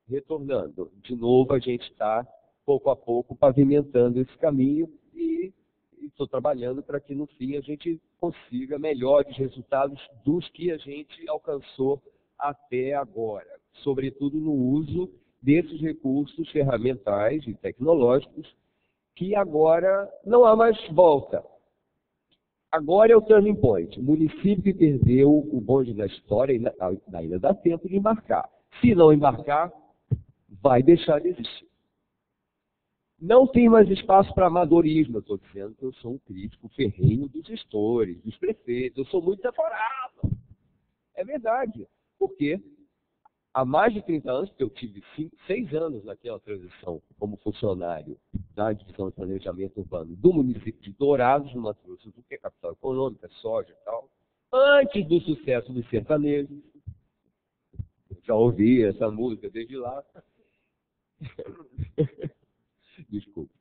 retornando. De novo, a gente está, pouco a pouco, pavimentando esse caminho e estou trabalhando para que, no fim, a gente consiga melhores resultados dos que a gente alcançou até agora, sobretudo no uso desses recursos ferramentais e tecnológicos, que agora não há mais volta. Agora é o turning point. O município que perdeu o bonde da história ainda dá tempo de embarcar. Se não embarcar, vai deixar de existir. Não tem mais espaço para amadorismo. Eu estou dizendo que eu sou um crítico ferrenho dos gestores, dos prefeitos. Eu sou muito deforado. É verdade. Porque há mais de 30 anos, que eu tive 6 anos naquela transição como funcionário da Divisão de Planejamento Urbano do município de Dourados, no Mato Grosso, que é capital econômica, soja e tal, antes do sucesso dos sertanejos. Eu já ouvi essa música desde lá. Desculpa.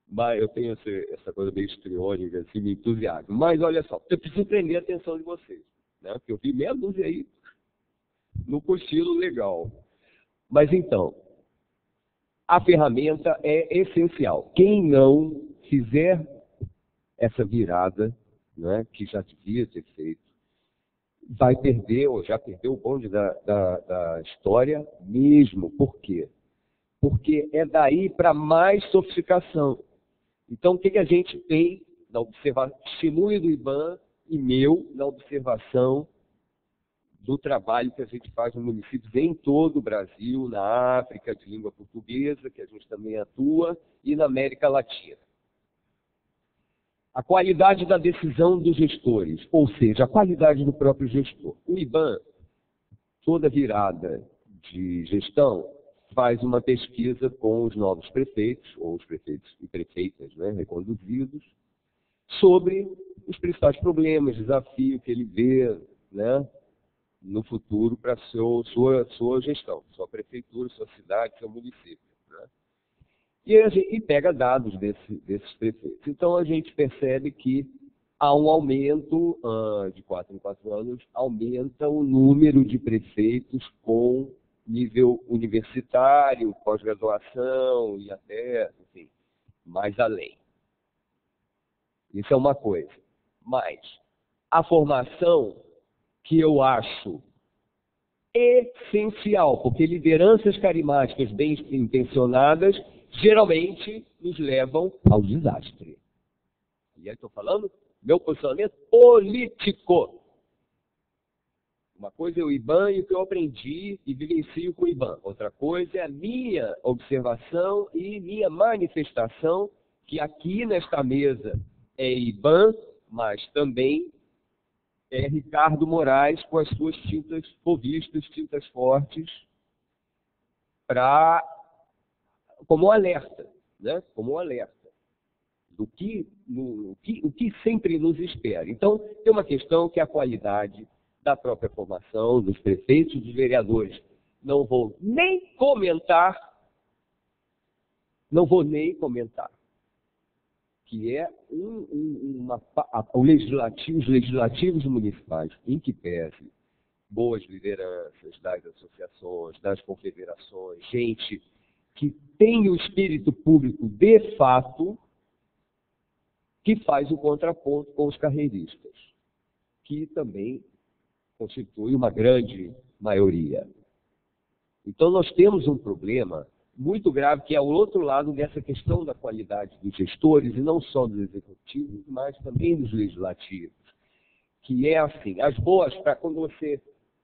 Mas eu tenho essa coisa meio histriônica, assim, me entusiasmo. Mas olha só, eu preciso prender a atenção de vocês, né? Porque eu vi meia dúzia aí no cochilo legal. Mas então, a ferramenta é essencial. Quem não fizer essa virada, né, que já devia ter feito, vai perder, ou já perdeu o bonde da história mesmo. Por quê? Porque é daí para mais sofisticação. Então, o que a gente tem na observação, testemunho do IBAN e meu, na observação do trabalho que a gente faz no município em todo o Brasil, na África de língua portuguesa, que a gente também atua, e na América Latina. A qualidade da decisão dos gestores, ou seja, a qualidade do próprio gestor. O IBAN, toda virada de gestão, faz uma pesquisa com os novos prefeitos, ou os prefeitos e prefeitas, né, reconduzidos, sobre os principais problemas, desafios que ele vê, né, no futuro para sua gestão, sua prefeitura, sua cidade, seu município. Né? E pega dados desses prefeitos. Então, a gente percebe que há um aumento, de 4 em 4 anos, aumenta o número de prefeitos com nível universitário, pós-graduação e até, enfim, mais além. Isso é uma coisa. Mas a formação, que eu acho essencial, porque lideranças carismáticas bem intencionadas geralmente nos levam ao desastre. E aí estou falando meu posicionamento político. Uma coisa é o IBAN e o que eu aprendi e vivencio com o IBAN. Outra coisa é a minha observação e minha manifestação, que aqui nesta mesa é IBAN, mas também é Ricardo Moraes com as suas tintas fovistas, tintas fortes, como um alerta, né? Como um alerta do o que sempre nos espera. Então, tem uma questão que é a qualidade da própria formação, dos prefeitos e dos vereadores. Não vou nem comentar, que é os legislativos municipais, em que pese boas lideranças das associações, das confederações, gente que tem o espírito público de fato, que faz o contraponto com os carreiristas, que também constitui uma grande maioria. Então, nós temos um problema muito grave, que é o outro lado dessa questão da qualidade dos gestores, e não só dos executivos, mas também dos legislativos, que é assim, quando você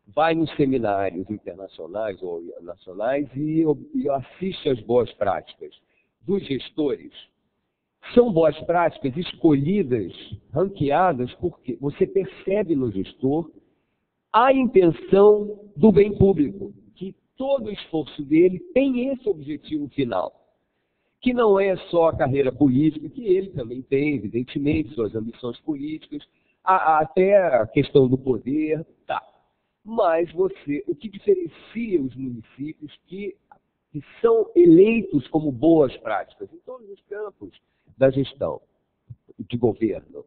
vai nos seminários internacionais ou nacionais e assiste às boas práticas dos gestores, são boas práticas escolhidas, ranqueadas, porque você percebe no gestor a intenção do bem público, que todo o esforço dele tem esse objetivo final, que não é só a carreira política, que ele também tem, evidentemente, suas ambições políticas. até a questão do poder, tá. Mas o que diferencia os municípios que são eleitos como boas práticas em todos os campos da gestão de governo,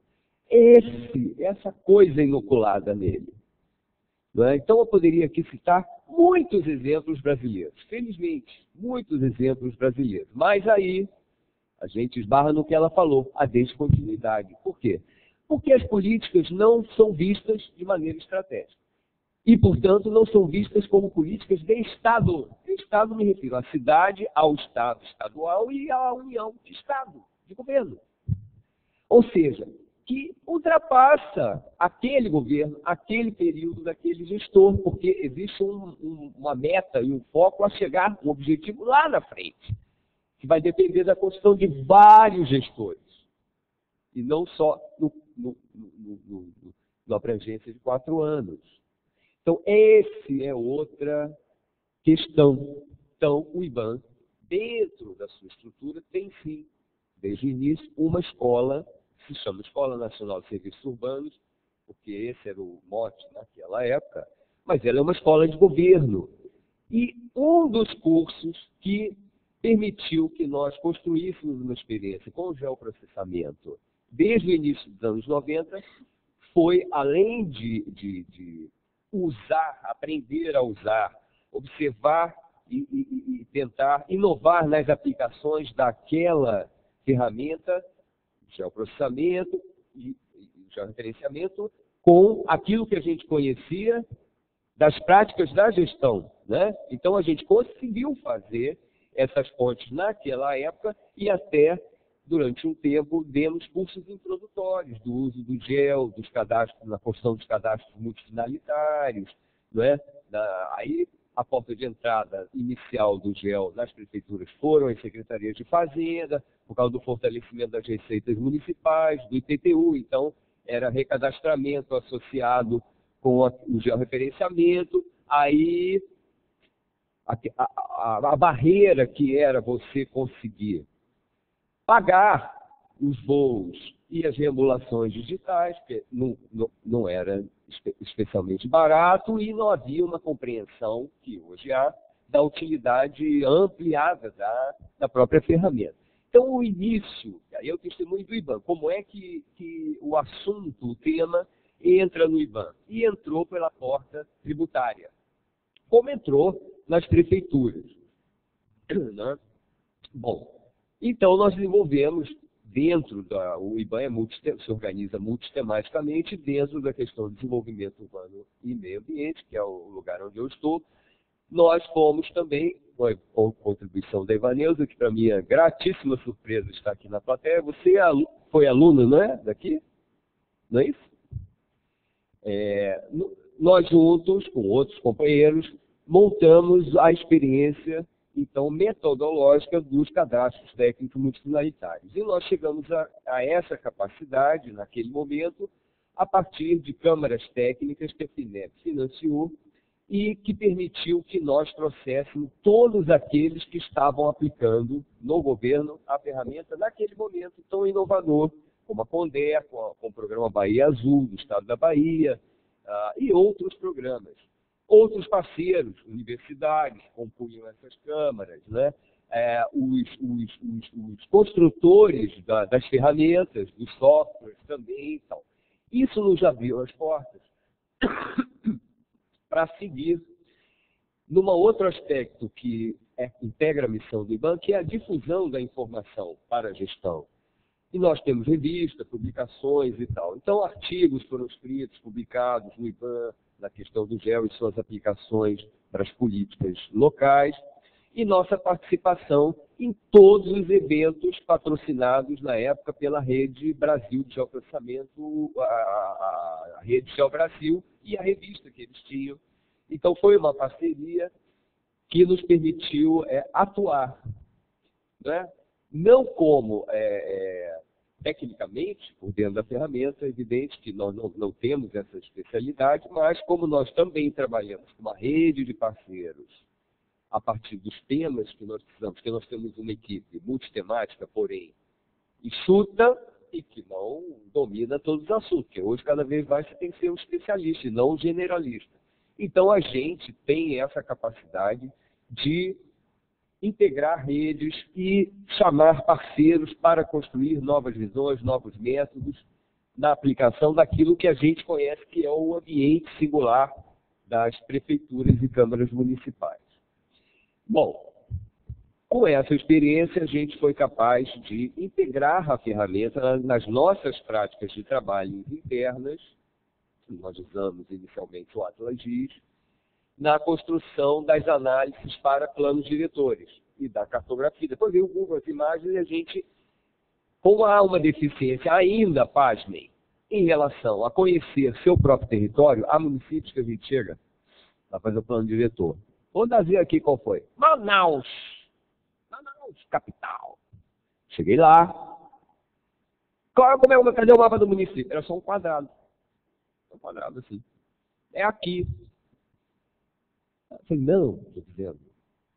essa coisa inoculada nele. Não é? Então, eu poderia aqui citar muitos exemplos brasileiros. Felizmente, muitos exemplos brasileiros. Mas aí, a gente esbarra no que ela falou, a descontinuidade. Por quê? Porque as políticas não são vistas de maneira estratégica. E, portanto, não são vistas como políticas de Estado. De Estado me refiro à cidade, ao Estado estadual e à União de Estado, de governo. Ou seja, que ultrapassa aquele governo, aquele período daquele gestor, porque existe uma meta e um foco a chegar um objetivo lá na frente, que vai depender da construção de vários gestores, e não só na abrangência de 4 anos. Então, essa é outra questão. Então, o IBAN, dentro da sua estrutura, tem sim, desde o início, uma escola, que se chama Escola Nacional de Serviços Urbanos, porque esse era o mote naquela época, mas ela é uma escola de governo. E um dos cursos que permitiu que nós construíssemos uma experiência com o geoprocessamento desde o início dos anos 90 foi, além de usar, aprender a usar, observar e tentar inovar nas aplicações daquela ferramenta, geoprocessamento e georreferenciamento, com aquilo que a gente conhecia das práticas da gestão, né? Então, a gente conseguiu fazer essas pontes naquela época e até, durante um tempo, demos cursos introdutórios do uso do GEL, dos cadastros, na construção dos cadastros multifinalitários, não é? Aí, a porta de entrada inicial do GEL nas prefeituras foram as secretarias de Fazenda, por causa do fortalecimento das receitas municipais, do IPTU. Então, era recadastramento associado com o georreferenciamento. Aí, a barreira que era você conseguir pagar os voos e as reambulações digitais, que não era especialmente barato, e não havia uma compreensão, que hoje há, da utilidade ampliada da própria ferramenta. Então, o início, aí é o testemunho do IBAN, como é que o assunto, o tema, entra no IBAN? E entrou pela porta tributária, como entrou nas prefeituras. Né? Bom, então nós desenvolvemos dentro o IBAN se organiza multitematicamente dentro da questão de desenvolvimento urbano e meio ambiente, que é o lugar onde eu estou. Nós fomos também, com contribuição da Ivaneuza, que para minha gratíssima surpresa está aqui na plateia. Você foi aluno, não é? Daqui? Não é isso? Nós juntos, com outros companheiros, montamos a experiência, então, metodológica dos cadastros técnicos multifinalitários. E nós chegamos a essa capacidade, naquele momento, a partir de câmaras técnicas que a FINEP financiou e que permitiu que nós trouxéssemos todos aqueles que estavam aplicando no governo a ferramenta naquele momento tão inovador, como a Condé, com o programa Bahia Azul, do Estado da Bahia, e outros programas. Outros parceiros, universidades, compunham essas câmaras, né? Os construtores das ferramentas, dos softwares também. Então, isso nos abriu as portas para seguir num outro aspecto que integra a missão do IBAN, que é a difusão da informação para a gestão. E nós temos revista, publicações e tal. Então, artigos foram escritos, publicados no IBAN, na questão do GEL e suas aplicações para as políticas locais, e nossa participação em todos os eventos patrocinados na época pela Rede Brasil de Geoprocessamento, a Rede Geo Brasil e a revista que eles tinham. Então, foi uma parceria que nos permitiu atuar, né? Não como tecnicamente, por dentro da ferramenta, é evidente que nós não temos essa especialidade, mas como nós também trabalhamos com uma rede de parceiros, a partir dos temas que nós precisamos, porque nós temos uma equipe multitemática, porém enxuta, e que não domina todos os assuntos, porque hoje cada vez mais você tem que ser um especialista e não um generalista. Então a gente tem essa capacidade de integrar redes e chamar parceiros para construir novas visões, novos métodos na aplicação daquilo que a gente conhece que é o ambiente singular das prefeituras e câmaras municipais. Bom, com essa experiência, a gente foi capaz de integrar a ferramenta nas nossas práticas de trabalho internas. Nós usamos inicialmente o Atlas GIS, na construção das análises para planos diretores e da cartografia. Depois veio o Google, as imagens, e a gente, como há uma deficiência ainda, pasmem, em relação a conhecer seu próprio território, há municípios que a gente chega para fazer o plano diretor. Vou dizer aqui qual foi. Manaus, capital. Cheguei lá. Cadê o mapa do município? Era só um quadrado. Um quadrado assim. É aqui. Eu falei, não, estou dizendo.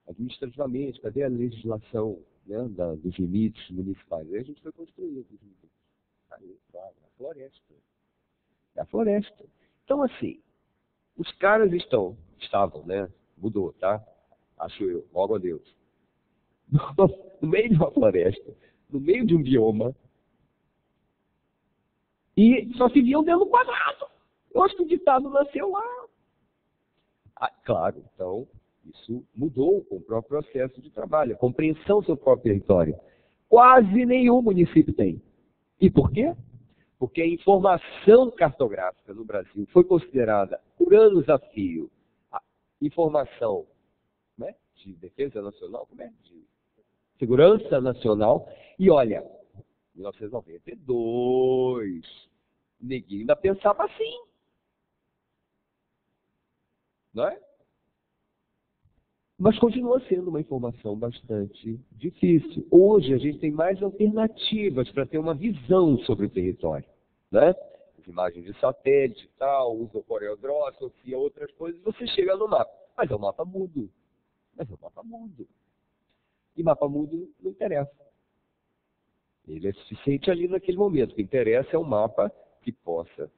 Administrativamente, cadê a legislação, né, dos limites municipais? Aí a gente foi construir os limites. Aí, claro, a floresta. É a floresta. Então, assim, os caras estavam, né? Mudou, tá? Acho eu, logo a Deus. No meio de uma floresta, no meio de um bioma, e só se viam dentro do quadrado. Eu acho que o ditado nasceu lá. Ah, claro, então, isso mudou com o próprio processo de trabalho, a compreensão do seu próprio território. Quase nenhum município tem. E por quê? Porque a informação cartográfica no Brasil foi considerada, por anos a fio, a informação, né, de defesa nacional, de segurança nacional. E olha, 1992, neguinho ainda pensava assim. Não é? Mas continua sendo uma informação bastante difícil. Hoje a gente tem mais alternativas para ter uma visão sobre o território, né? As imagens de satélite e tal, usa o CorelDRAW, associa outras coisas, você chega no mapa. Mas é um mapa mudo. E mapa mudo não interessa. Ele é suficiente ali naquele momento. O que interessa é um mapa que possa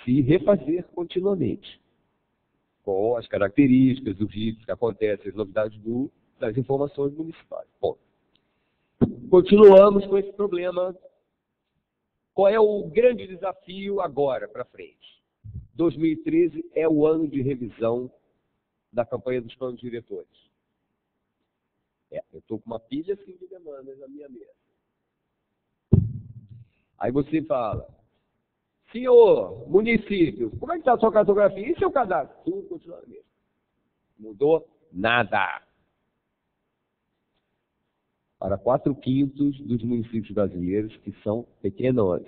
se refazer continuamente, com as características, os riscos que acontecem, as novidades das informações municipais. Bom, continuamos com esse problema. Qual é o grande desafio agora para frente? 2013 é o ano de revisão da campanha dos planos diretores. Eu estou com uma pilha assim de demandas na minha mesa. Aí você fala, senhor, município, como é que está a sua cartografia e seu cadastro? Tudo continua mesmo. Mudou nada. Para 4/5 dos municípios brasileiros que são pequenos.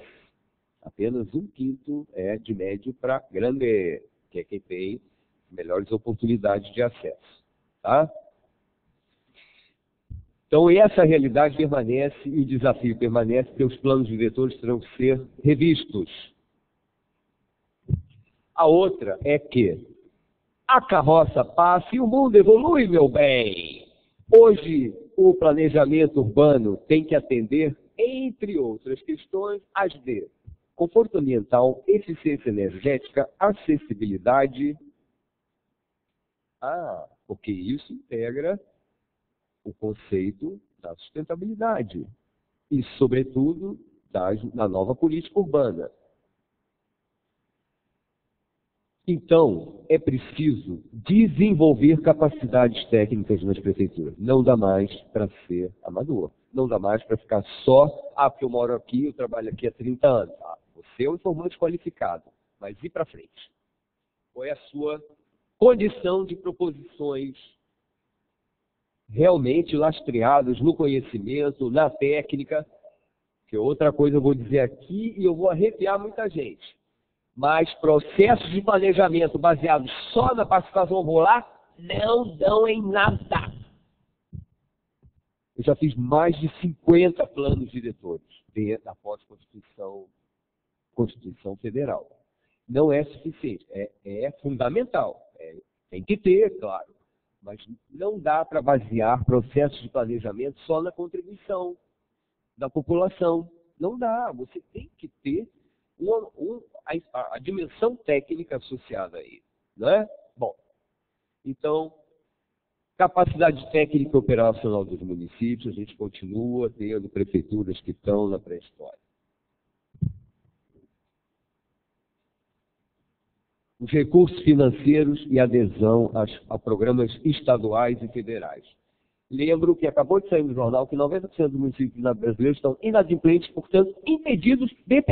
Apenas 1/5 é de médio para grande, que é quem tem melhores oportunidades de acesso. Tá? Então, essa realidade permanece e o desafio permanece, porque os planos diretores terão que ser revistos. A outra é que a carroça passa e o mundo evolui, meu bem. Hoje, o planejamento urbano tem que atender, entre outras questões, as de conforto ambiental, eficiência energética, acessibilidade. Porque isso integra o conceito da sustentabilidade e, sobretudo, da nova política urbana. Então, é preciso desenvolver capacidades técnicas nas prefeituras. Não dá mais para ser amador. Não dá mais para ficar só, porque eu moro aqui, eu trabalho aqui há 30 anos. Você é um informante qualificado, mas e para frente? Qual é a sua condição de proposições realmente lastreadas no conhecimento, na técnica? Que outra coisa eu vou dizer aqui e eu vou arrepiar muita gente. Mas processos de planejamento baseados só na participação popular não dão em nada. Eu já fiz mais de 50 planos diretores dentro da Constituição Federal. Não é suficiente, é fundamental. Tem que ter, claro. Mas não dá para basear processos de planejamento só na contribuição da população. Não dá. Você tem que ter a dimensão técnica associada a ele. Não é? Bom, então, capacidade técnica e operacional dos municípios, a gente continua tendo prefeituras que estão na pré-história. Os recursos financeiros e adesão a programas estaduais e federais. Lembro que acabou de sair no jornal que 90% dos municípios brasileiros estão inadimplentes, portanto, impedidos de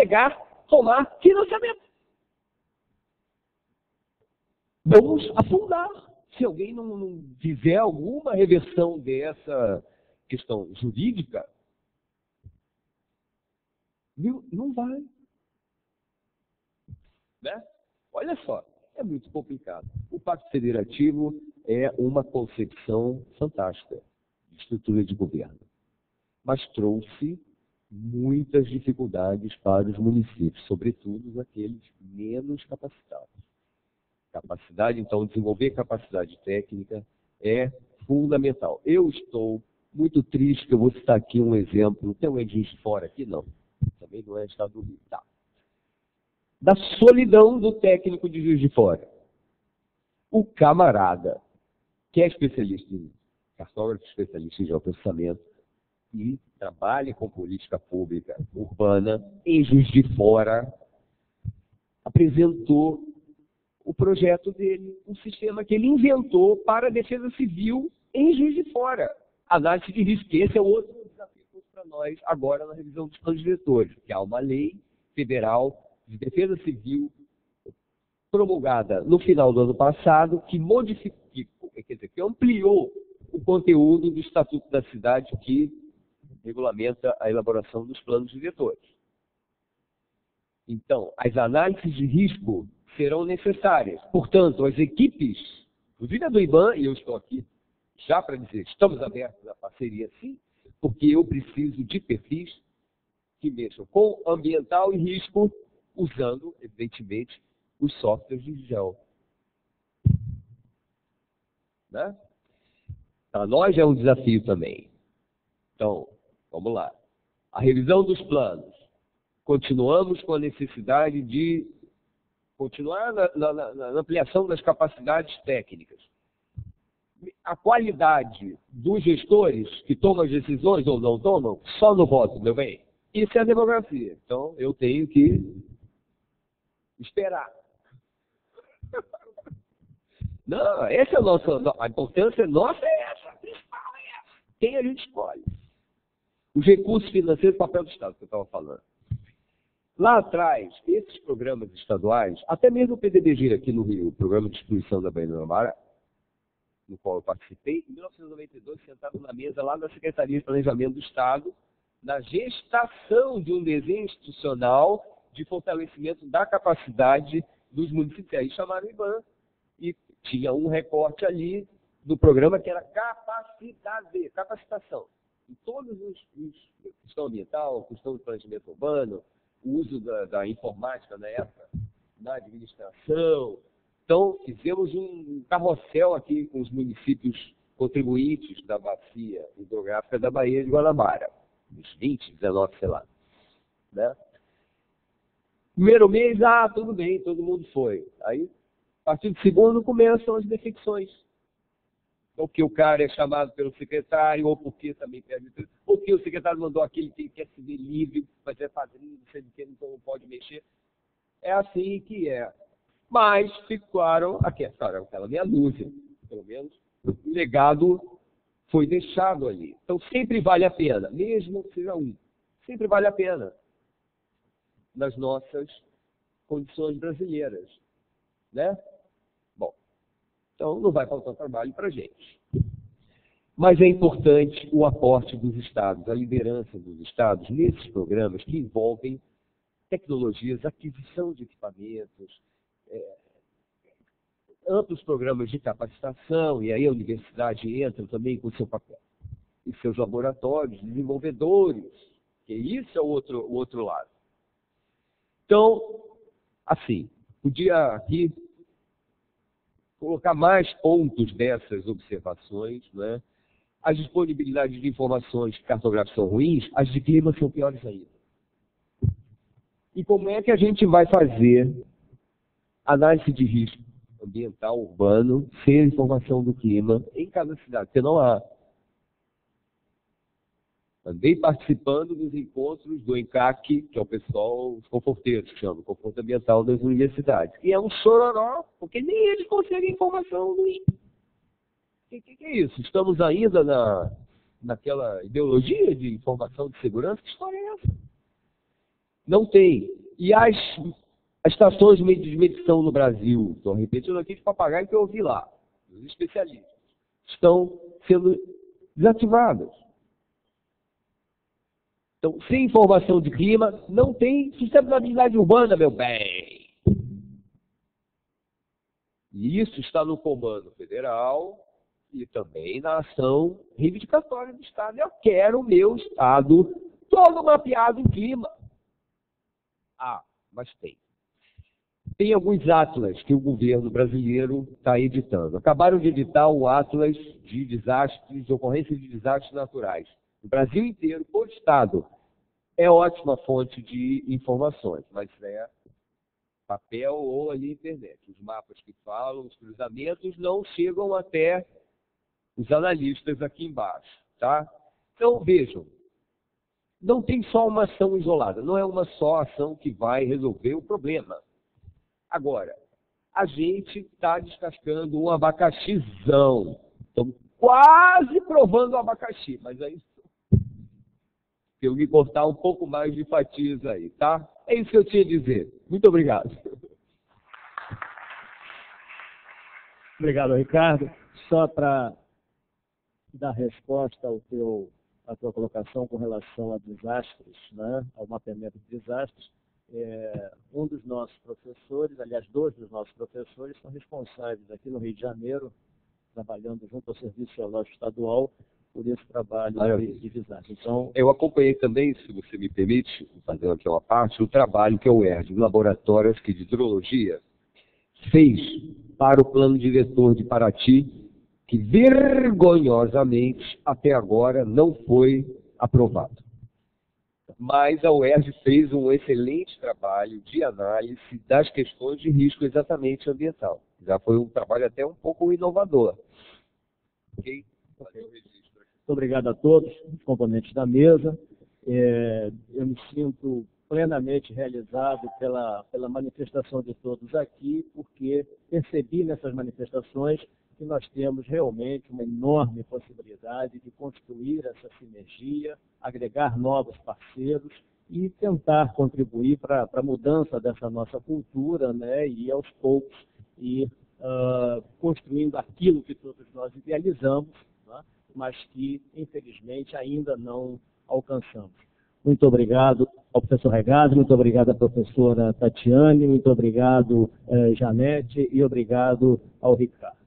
tomar financiamento. Vamos afundar. Se alguém não fizer alguma reversão dessa questão jurídica, não vai. Né? Olha só, é muito complicado. O Pacto Federativo é uma concepção fantástica de estrutura de governo, mas trouxe muitas dificuldades para os municípios, sobretudo aqueles menos capacitados. Então, desenvolver capacidade técnica é fundamental. Eu estou muito triste que eu vou citar aqui um exemplo. Tem um Juiz de Fora aqui? Não. Também não é Estado do Rio. Tá. Da solidão do técnico de Juiz de Fora. O camarada, que é especialista em cartógrafo, especialista em geoprocessamento, e trabalha com política pública urbana em Juiz de Fora, apresentou o projeto dele, um sistema que ele inventou para a defesa civil em Juiz de Fora. Análise de risco, que esse é outro desafio para nós agora na revisão dos planos diretores, que há uma lei federal de defesa civil promulgada no final do ano passado, que modificou, que ampliou o conteúdo do Estatuto da Cidade, que regulamenta a elaboração dos planos diretores. Então, as análises de risco serão necessárias. Portanto, as equipes, inclusive a do IBAN, e eu estou aqui já para dizer, estamos abertos à parceria sim, porque eu preciso de perfis que mexam com ambiental e risco, usando, evidentemente, os softwares de gel. Né? Para nós é um desafio também. Então, vamos lá. A revisão dos planos. Continuamos com a necessidade de continuar na ampliação das capacidades técnicas. A qualidade dos gestores que tomam as decisões ou não tomam, só no voto, meu bem. Isso é a democracia. Então, eu tenho que esperar. Não, essa é a importância nossa é essa. A principal é essa. Quem a gente escolhe? Os recursos financeiros, papel do Estado, que eu estava falando. Lá atrás, esses programas estaduais, até mesmo o PDBG aqui no Rio, o Programa de Distribuição da Baía do Guanabara, no qual eu participei, em 1992, sentado na mesa lá da Secretaria de Planejamento do Estado, na gestação de um desenho institucional de fortalecimento da capacidade dos municípios. Aí chamaram o IBAN e tinha um recorte ali do programa que era capacitação. Em todos os questão ambiental, questão de planejamento urbano, o uso da informática na época, na administração. Então, fizemos um carrossel aqui com os municípios contribuintes da bacia hidrográfica da Baía de Guanabara. Uns 20, 19, sei lá. Né? Primeiro mês, tudo bem, todo mundo foi. Aí, a partir do segundo, começam as defecções. Ou porque o cara é chamado pelo secretário, ou porque também perde tudo. Ou porque o secretário mandou aquele que quer se ver livre, mas é padrinho, não sei de que, então não pode mexer. É assim que é. Mas ficaram aquela meia dúzia, pelo menos. O legado foi deixado ali. Então sempre vale a pena, mesmo que seja um. Sempre vale a pena. Nas nossas condições brasileiras. Né? Bom, então não vai faltar trabalho para a gente. Mas é importante o aporte dos estados, a liderança dos estados nesses programas que envolvem tecnologias, aquisição de equipamentos, amplos programas de capacitação, e aí a universidade entra também com o seu papel. E seus laboratórios, desenvolvedores, que isso é o outro lado. Então, assim, podia aqui colocar mais pontos dessas observações, né? As disponibilidades de informações cartográficas são ruins, as de clima são piores ainda. E como é que a gente vai fazer análise de risco ambiental urbano sem a informação do clima em cada cidade? Porque não há. Andei participando dos encontros do ENCAC, que é o pessoal, os conforteiros, que chamam, conforto ambiental das universidades. E é um chororó, porque nem eles conseguem informação do INPE. O que é isso? Estamos ainda naquela ideologia de informação de segurança? Que história é essa? Não tem. E as estações de medição no Brasil, estou repetindo aqui de papagaio que eu ouvi lá, os especialistas, estão sendo desativadas. Então, sem informação de clima, não tem sustentabilidade urbana, meu bem. E isso está no comando federal e também na ação reivindicatória do Estado. Eu quero o meu Estado todo mapeado em clima. Ah, mas tem. Tem alguns atlas que o governo brasileiro está editando. Acabaram de editar o Atlas de desastres, de ocorrência de desastres naturais. No Brasil inteiro, por estado. É ótima fonte de informações, mas é papel ou ali internet. Os mapas que falam, os cruzamentos não chegam até os analistas aqui embaixo, tá? Então, vejam, não tem só uma ação isolada, não é uma só ação que vai resolver o problema. Agora, a gente está descascando um abacaxizão. Estamos quase provando o abacaxi, mas aí eu me cortar um pouco mais de fatias aí, tá? É isso que eu tinha a dizer. Muito obrigado. Obrigado, Ricardo. Só para dar resposta à tua colocação com relação a desastres, né, ao mapeamento de desastres, um dos nossos professores, aliás, 2 dos nossos professores são responsáveis aqui no Rio de Janeiro, trabalhando junto ao Serviço Geológico Estadual, por esse trabalho de desastres. Então, eu acompanhei também, se você me permite, fazendo aqui uma parte, o trabalho que o ERD, o Laboratório de Hidrologia, fez para o plano diretor de Paraty, que vergonhosamente até agora não foi aprovado. Mas a UERJ fez um excelente trabalho de análise das questões de risco exatamente ambiental. Já foi um trabalho até um pouco inovador. Ok? Muito obrigado a todos os componentes da mesa. Eu me sinto plenamente realizado pela manifestação de todos aqui, porque percebi nessas manifestações que nós temos realmente uma enorme possibilidade de construir essa sinergia, agregar novos parceiros e tentar contribuir para a mudança dessa nossa cultura, né, e aos poucos ir construindo aquilo que todos nós idealizamos, né, mas que, infelizmente, ainda não alcançamos. Muito obrigado ao professor Regazzi, muito obrigado à professora Tatiane, muito obrigado, Janete, e obrigado ao Ricardo.